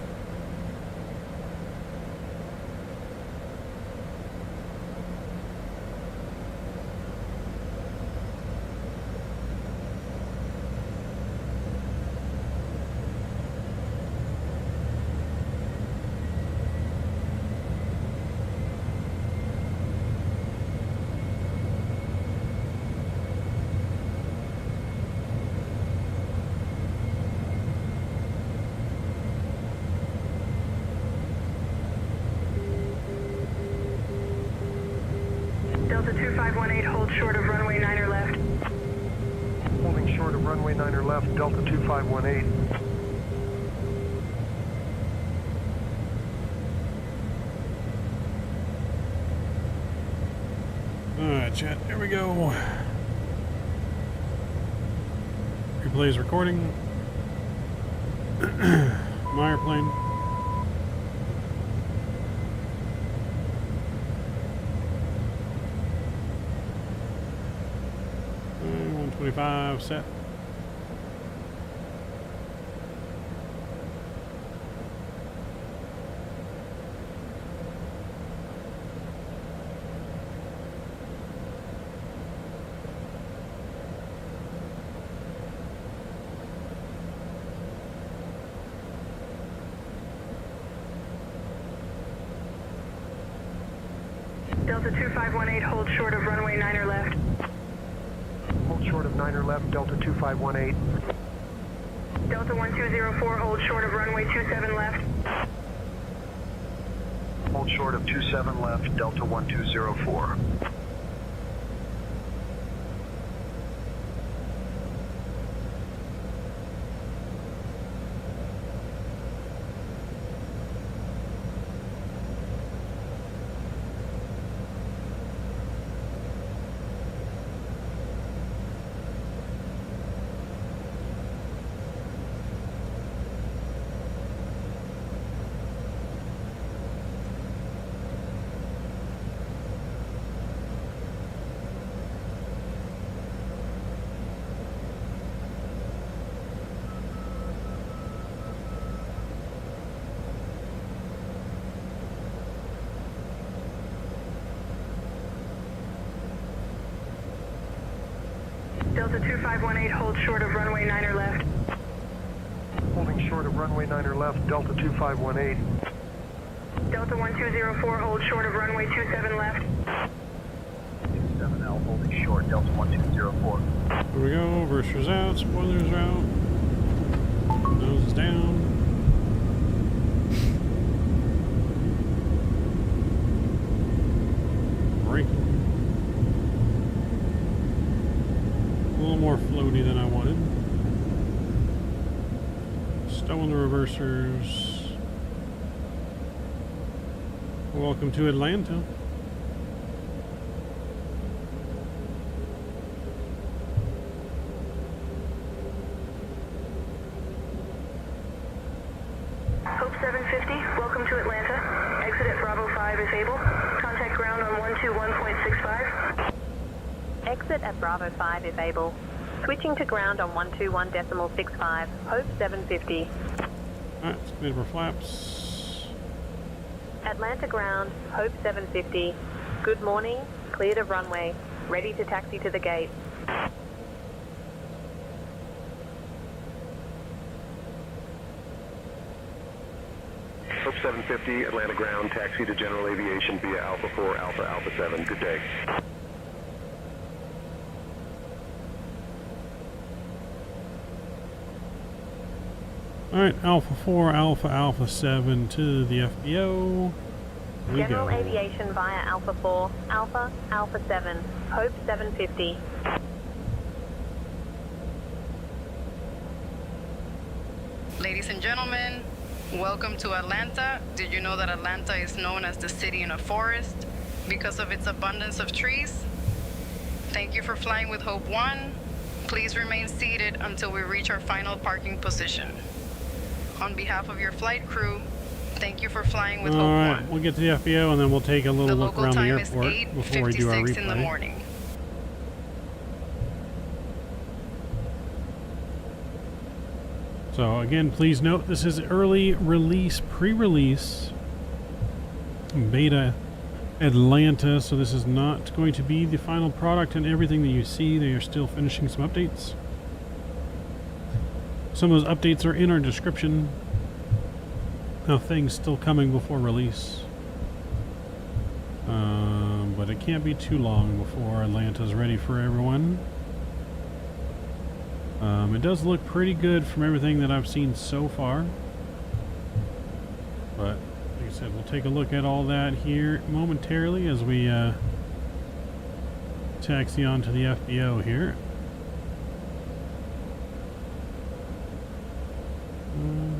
Delta 2518, hold short of runway 9er left. Holding short of runway 9er left, Delta 2518. Alright, chat, here we go. Replay is recording. My airplane. And 125 set. Delta 2518, hold short of runway 9er left. Hold short of 9er left, Delta 2518. Delta 1204, hold short of runway 27 left. Hold short of 27 left, Delta 1204. Delta 2518, hold short of runway 9er left. Holding short of runway 9er left, Delta 2518. Delta 1204, hold short of runway 27 left. 27L holding short, Delta 1204. Here we go. Versers out. Spoilers out. Nose is down. Braking. A little more floaty than I wanted. Stowing the reversers. Welcome to Atlanta. Hope 750, welcome to Atlanta. Exit at Bravo 5 if able. Contact ground on 121.65. Exit at Bravo 5 if able. Switching to ground on 121.65. Hope 750. Alright, let's clear for flaps. Atlanta ground, Hope 750. Good morning, cleared of runway. Ready to taxi to the gate. Hope 750, Atlanta ground, taxi to general aviation via Alpha 4, Alpha, Alpha 7. Good day. Alright, Alpha 4, Alpha, Alpha 7 to the FBO. Here we General go. aviation via Alpha 4, Alpha, Alpha 7. Hope 750. Ladies and gentlemen, welcome to Atlanta. Did you know that Atlanta is known as the city in a forest because of its abundance of trees? Thank you for flying with Hope 1. Please remain seated until we reach our final parking position. On behalf of your flight crew, thank you for flying with Hope 1. Alright, we'll get to the FBO and then we'll take a little The look local around the time is airport before we do our 8:56 in the replay. morning. So again, please note this is early release, pre-release beta Atlanta, so this is not going to be the final product and everything that you see. They are still finishing some updates. Some of those updates are in our description of things still coming before release. But it can't be too long before Atlanta's ready for everyone. It does look pretty good from everything that I've seen so far. But like I said, we'll take a look at all that here momentarily as we taxi onto the FBO here.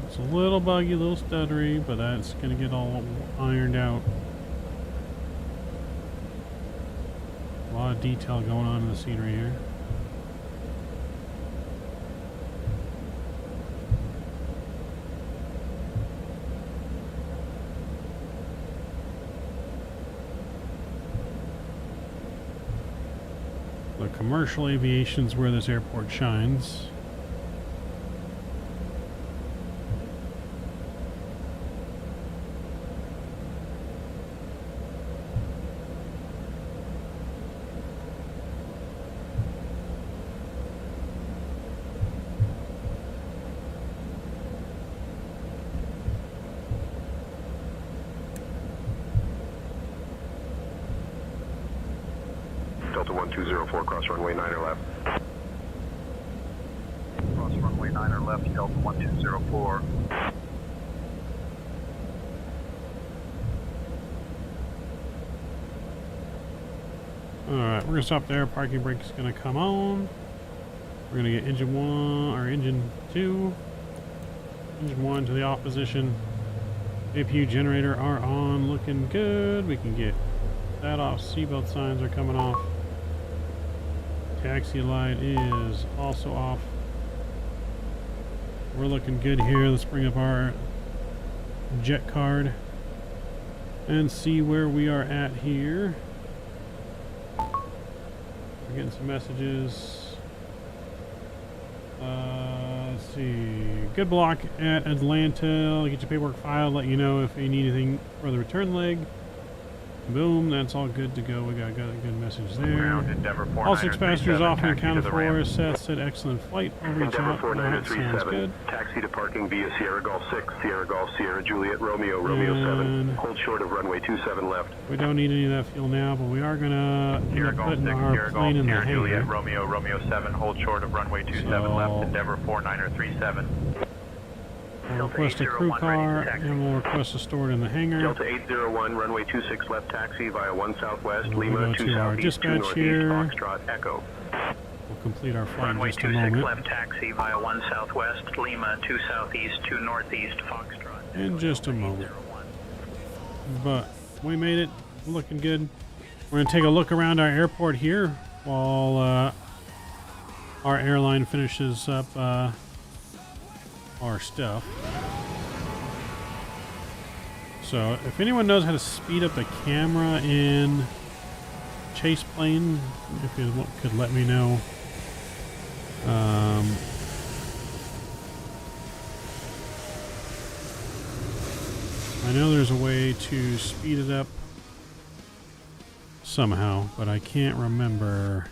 It's a little buggy, a little stuttery, but that's going to get all ironed out. A lot of detail going on in the scenery here. The commercial aviation's where this airport shines. Delta 1204, cross runway 9er left. Cross runway 9er left, Delta 1204. Alright, we're gonna stop there. Parking brake is gonna come on. We're gonna get engine 1 or engine 2. Engine 1 to the off position. APU generator are on, looking good. We can get that off. Seatbelt signs are coming off. Taxi light is also off. We're looking good here. Let's bring up our jet card and see where we are at here. We're getting some messages. Let's see. Good block at Atlanta. I'll get your paperwork filed, let you know if you need anything for the return leg. Boom, that's all good to go. We got a good message there. Ground, Endeavor All 6 passengers 4937, off and taxi to accounted the for. ramp. Seth said excellent flight. Overreach Endeavor out. Alright, sounds 4937, good. taxi to parking via Sierra Golf 6, Sierra Golf, Sierra Juliet, Romeo, Romeo 7. And Hold short of runway 27 left. we don't need any of that fuel now, but we are gonna end Sierra up Golf 6, putting our Sierra Golf, plane in the Sierra Juliet, hangar. Romeo, Romeo 7. Hold short of runway 27 left. So- Endeavor 4937. We'll request a crew car, and we'll request to store it in the hangar. Delta 801, runway 26 left taxi via 1 southwest, And we'll Lima, go 2 to our southeast, 2 dispatch northeast, here. Foxtrot, Echo. We'll complete our flight in Runway just a 26 moment. left taxi via 1 southwest, Lima, 2 southeast, 2 northeast, Foxtrot. In just a moment. But we made it. Looking good. We're going to take a look around our airport here while our airline finishes up our stuff. So if anyone knows how to speed up the camera in Chase Plane, if you could let me know. I know there's a way to speed it up somehow, but I can't remember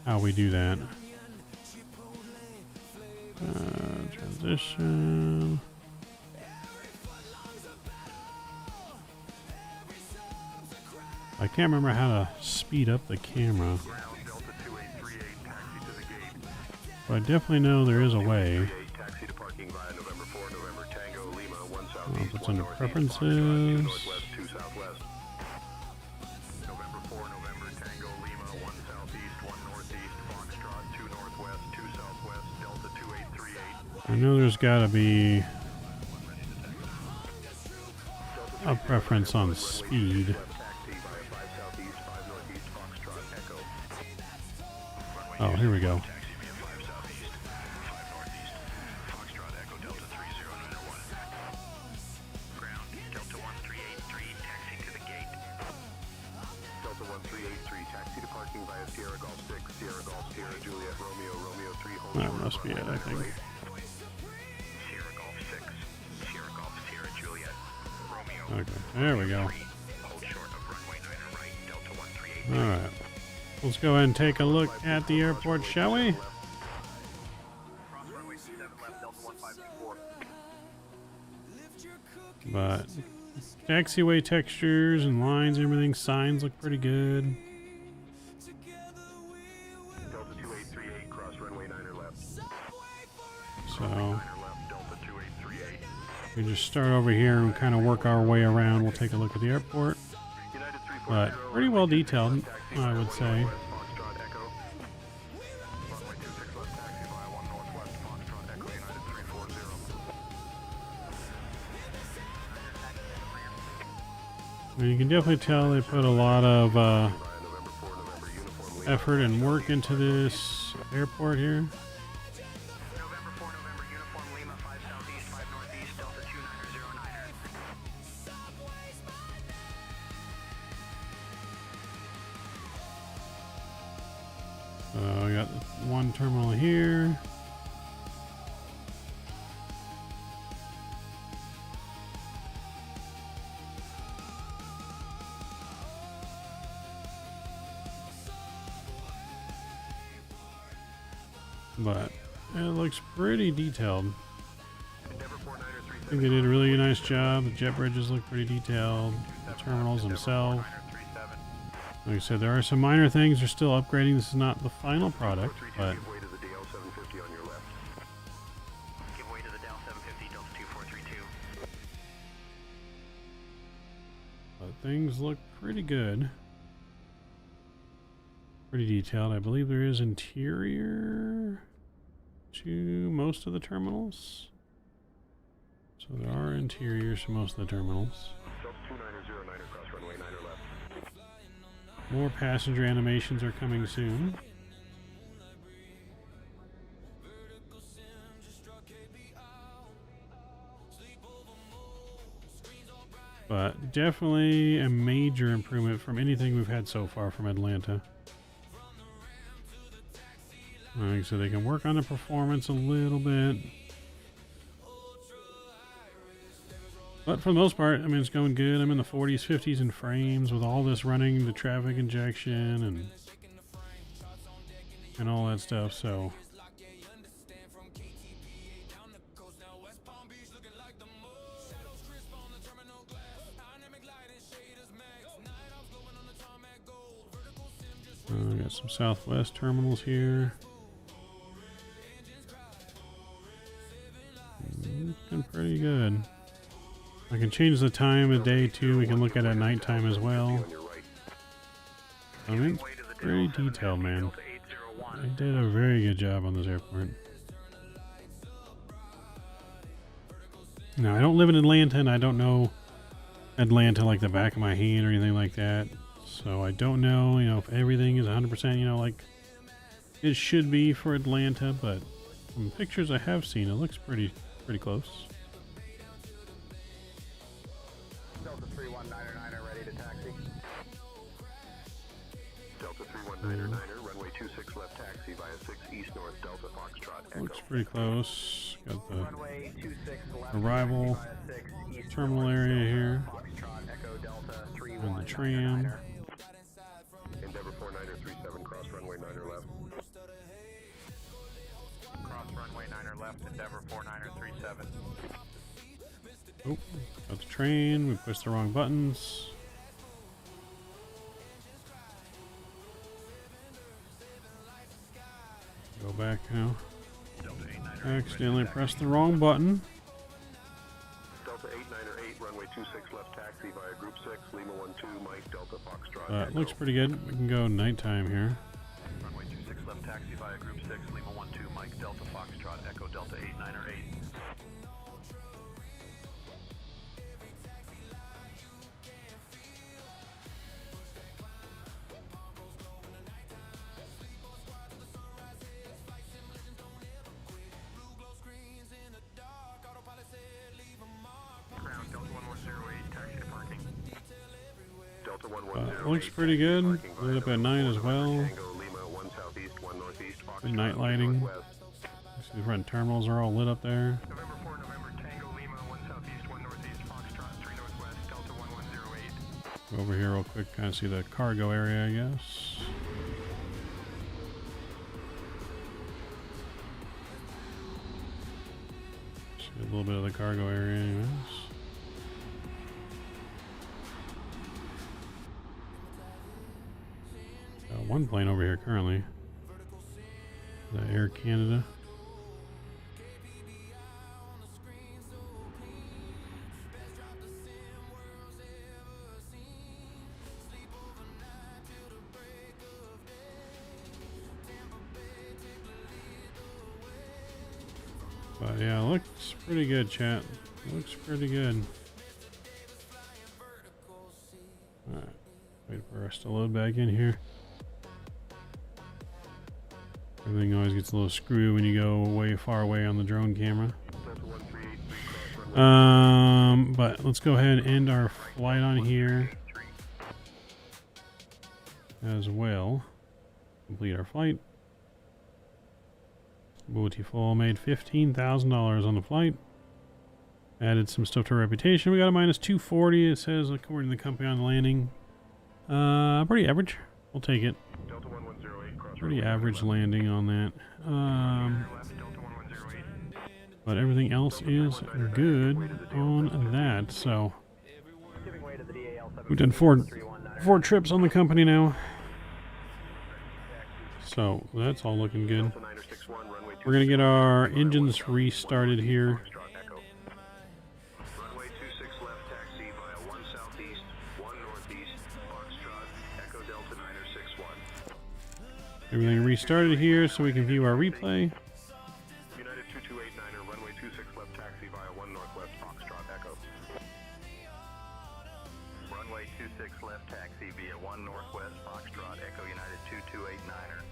how we do that. Transition. I can't remember how to speed up the camera. But I definitely know there is a way. I'll put under preferences. I know there's got to be a preference on speed. Oh, here we go. That must be it, I think. Okay, there we go. Alright. Let's go ahead and take a look at the airport, shall we? But taxiway textures and lines, everything, signs look pretty good. So we just start over here and kind of work our way around. We'll take a look at the airport. But pretty well detailed, I would say. And you can definitely tell they put a lot of effort and work into this airport here. So we got one terminal here. But it looks pretty detailed. I think they did a really nice job. The jet bridges look pretty detailed. The terminals themselves. Like I said, there are some minor things they're still upgrading. This is not the final product, but things look pretty good. Pretty detailed. I believe there is interior to most of the terminals. So there are interiors to most of the terminals. More passenger animations are coming soon. But definitely a major improvement from anything we've had so far from Atlanta. Alright, so they can work on the performance a little bit. But for the most part, I mean, it's going good. I'm in the 40s, 50s in frames with all this running, the traffic injection and all that stuff. So I got some Southwest terminals here. Looking pretty good. I can change the time of day too. We can look at it at nighttime as well. I mean, it's pretty detailed, man. I did a very good job on this airport. Now, I don't live in Atlanta, and I don't know Atlanta like the back of my hand or anything like that. So I don't know, you know, if everything is 100%, you know, like it should be for Atlanta. But from pictures I have seen, it looks pretty close. Delta 3199er ready to taxi. Delta 3199er, runway 26 left taxi via 6 east north Delta Foxtrot Echo. Looks pretty close. Got the arrival terminal area here. And the tram. Endeavor 4937, cross runway 9er left. Cross runway 9er left, Endeavor 4937. Oh, got the train. We pushed the wrong buttons. Go back now. Accidentally pressed the wrong button. Delta 898, runway 26 left taxi via group 6, Lima 12, Mike, Delta Foxtrot. Looks pretty good. We can go nighttime here. Runway 26 left taxi via group 6, Lima 12, Mike, Delta Foxtrot, Echo Delta 898. Looks pretty good. Lit up at night as well. Good night lighting. See the front terminals are all lit up there. Go over here real quick, kind of see the cargo area, I guess. See a little bit of the cargo area, anyways. One plane over here currently. The Air Canada. But yeah, looks pretty good, chat. Looks pretty good. Alright, wait for us to load back in here. Everything always gets a little screwy when you go way far away on the drone camera. But let's go ahead and end our flight on here as well. Complete our flight. Booty full. Made $15,000 on the flight. Added some stuff to our reputation. We got a minus 240. It says according to the company on the landing. Pretty average. We'll take it. Pretty average landing on that. But everything else is good on that. So we've done four trips on the company now. So that's all looking good. We're gonna get our engines restarted here. Everything restarted here so we can view our replay. United 2289er, runway 26 left taxi via 1 northwest Foxtrot Echo. Runway 26 left taxi via 1 northwest Foxtrot Echo, United 2289er.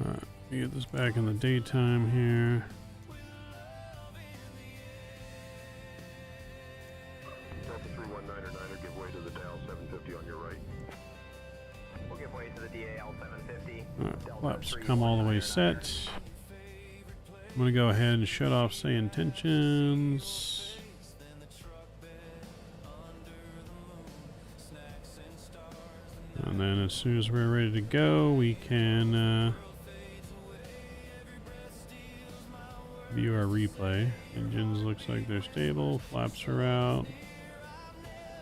Alright, let me get this back in the daytime here. Delta 3199er, give way to the Dial 750 on your right. We'll give way to the DAL 750. Alright, flaps come all the way set. I'm going to go ahead and shut off say intentions. And then as soon as we're ready to go, we can view our replay. Engines looks like they're stable. Flaps are out.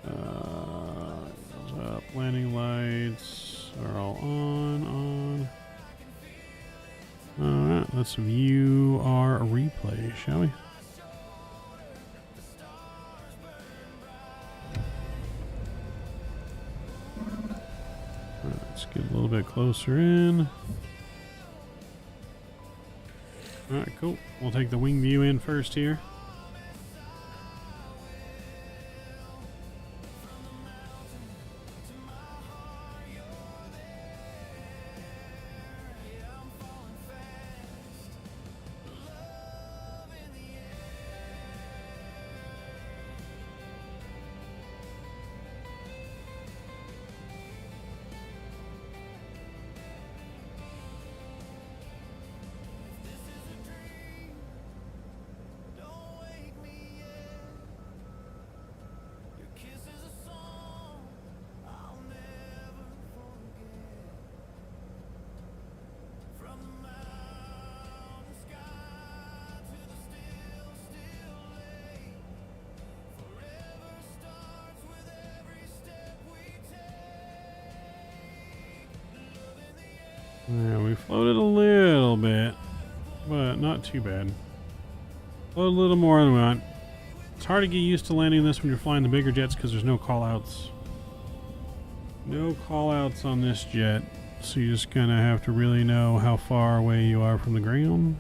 Goes up. Landing lights are all on. Alright, let's view our replay, shall we? Let's get a little bit closer in. Alright, cool. We'll take the wing view in first here. Yeah, we floated a little bit, but not too bad. Floated a little more than we want. It's hard to get used to landing this when you're flying the bigger jets because there's no callouts. No callouts on this jet, so you just kind of have to really know how far away you are from the ground.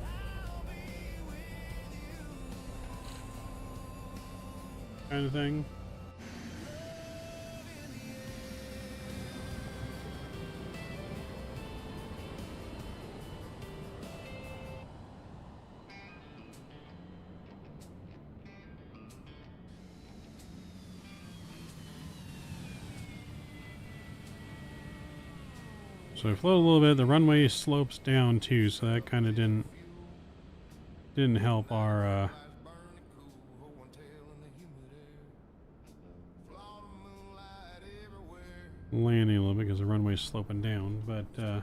Kind of thing. So we float a little bit. The runway slopes down too, so that kind of didn't help our landing a little bit because the runway's sloping down. But a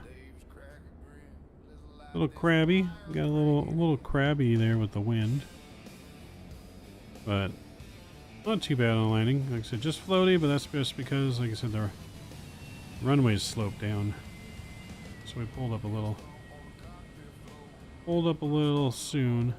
little crabby. Got a little crabby there with the wind, but not too bad on landing. Like I said, just floaty, but that's just because, like I said, the runway's sloped down. So we pulled up a little. Pulled up a little soon.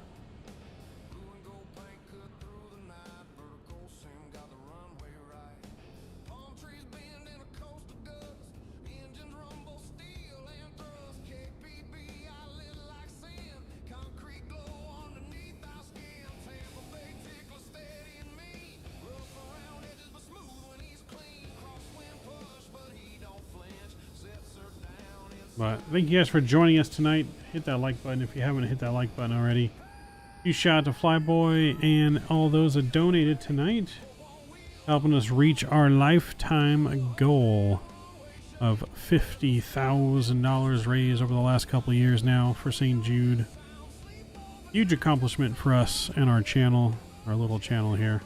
But thank you guys for joining us tonight. Hit that like button if you haven't hit that like button already. Huge shout out to Flyboy and all those that donated tonight, helping us reach our lifetime goal of $50,000 raised over the last couple of years now for St. Jude. Huge accomplishment for us and our channel, our little channel here.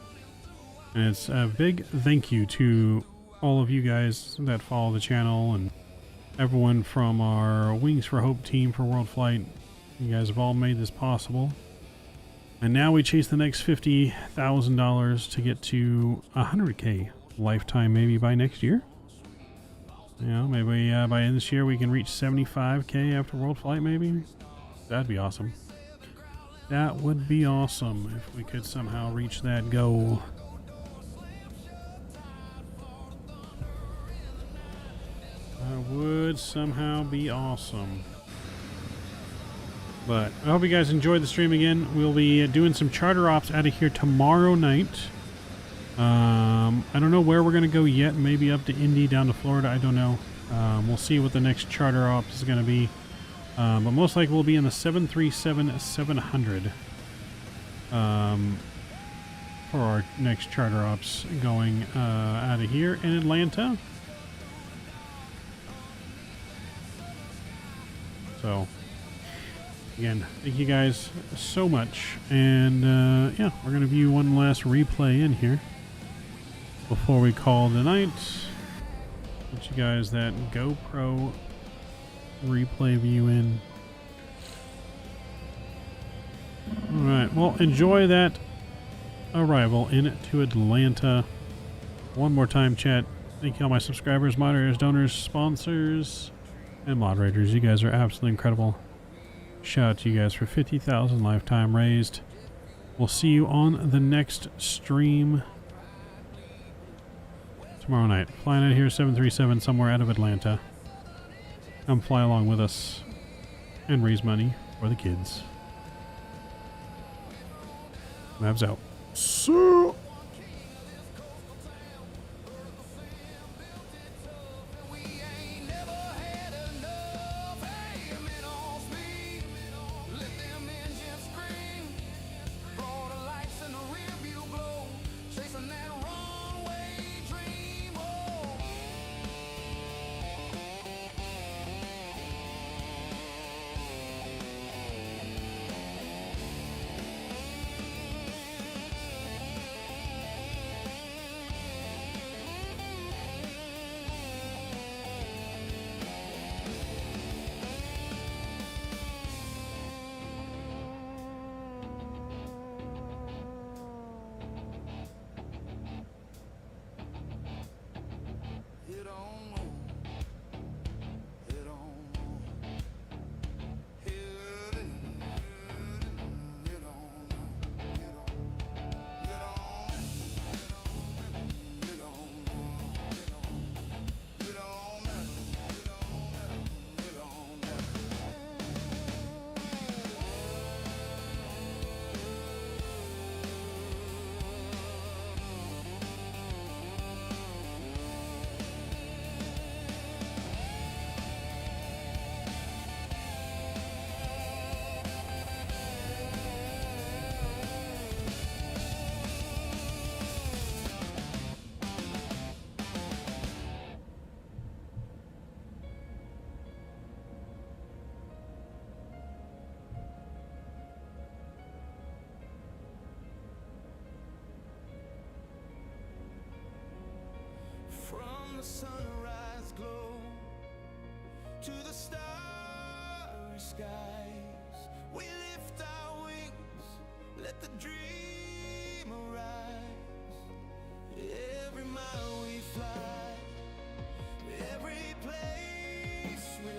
And it's a big thank you to all of you guys that follow the channel and everyone from our Wings for Hope team for World Flight. You guys have all made this possible. And now we chase the next $50,000 to get to 100K lifetime, maybe by next year. You know, maybe by end of this year we can reach 75K after World Flight, maybe. That'd be awesome. That would be awesome if we could somehow reach that goal. That would somehow be awesome. But I hope you guys enjoyed the stream again. We'll be doing some charter ops out of here tomorrow night. I don't know where we're going to go yet. Maybe up to Indy, down to Florida. I don't know. We'll see what the next charter ops is going to be. But most likely we'll be in the 737-700 for our next charter ops going out of here in Atlanta. So Again, thank you guys so much. And yeah, we're going to view one last replay in here before we call the night. Get you guys that GoPro replay view in. Alright, well, enjoy that arrival into Atlanta. One more time, chat. Thank you all my subscribers, moderators, donors, sponsors, and moderators. You guys are absolutely incredible. Shout out to you guys for 50,000 lifetime raised. We'll see you on the next stream tomorrow night. Flying out here 737 somewhere out of Atlanta. Come fly along with us and raise money for the kids. Mavs out. So from the sunrise glow to the starry skies, we lift our wings, let the dream arise. Every mile we fly, every place we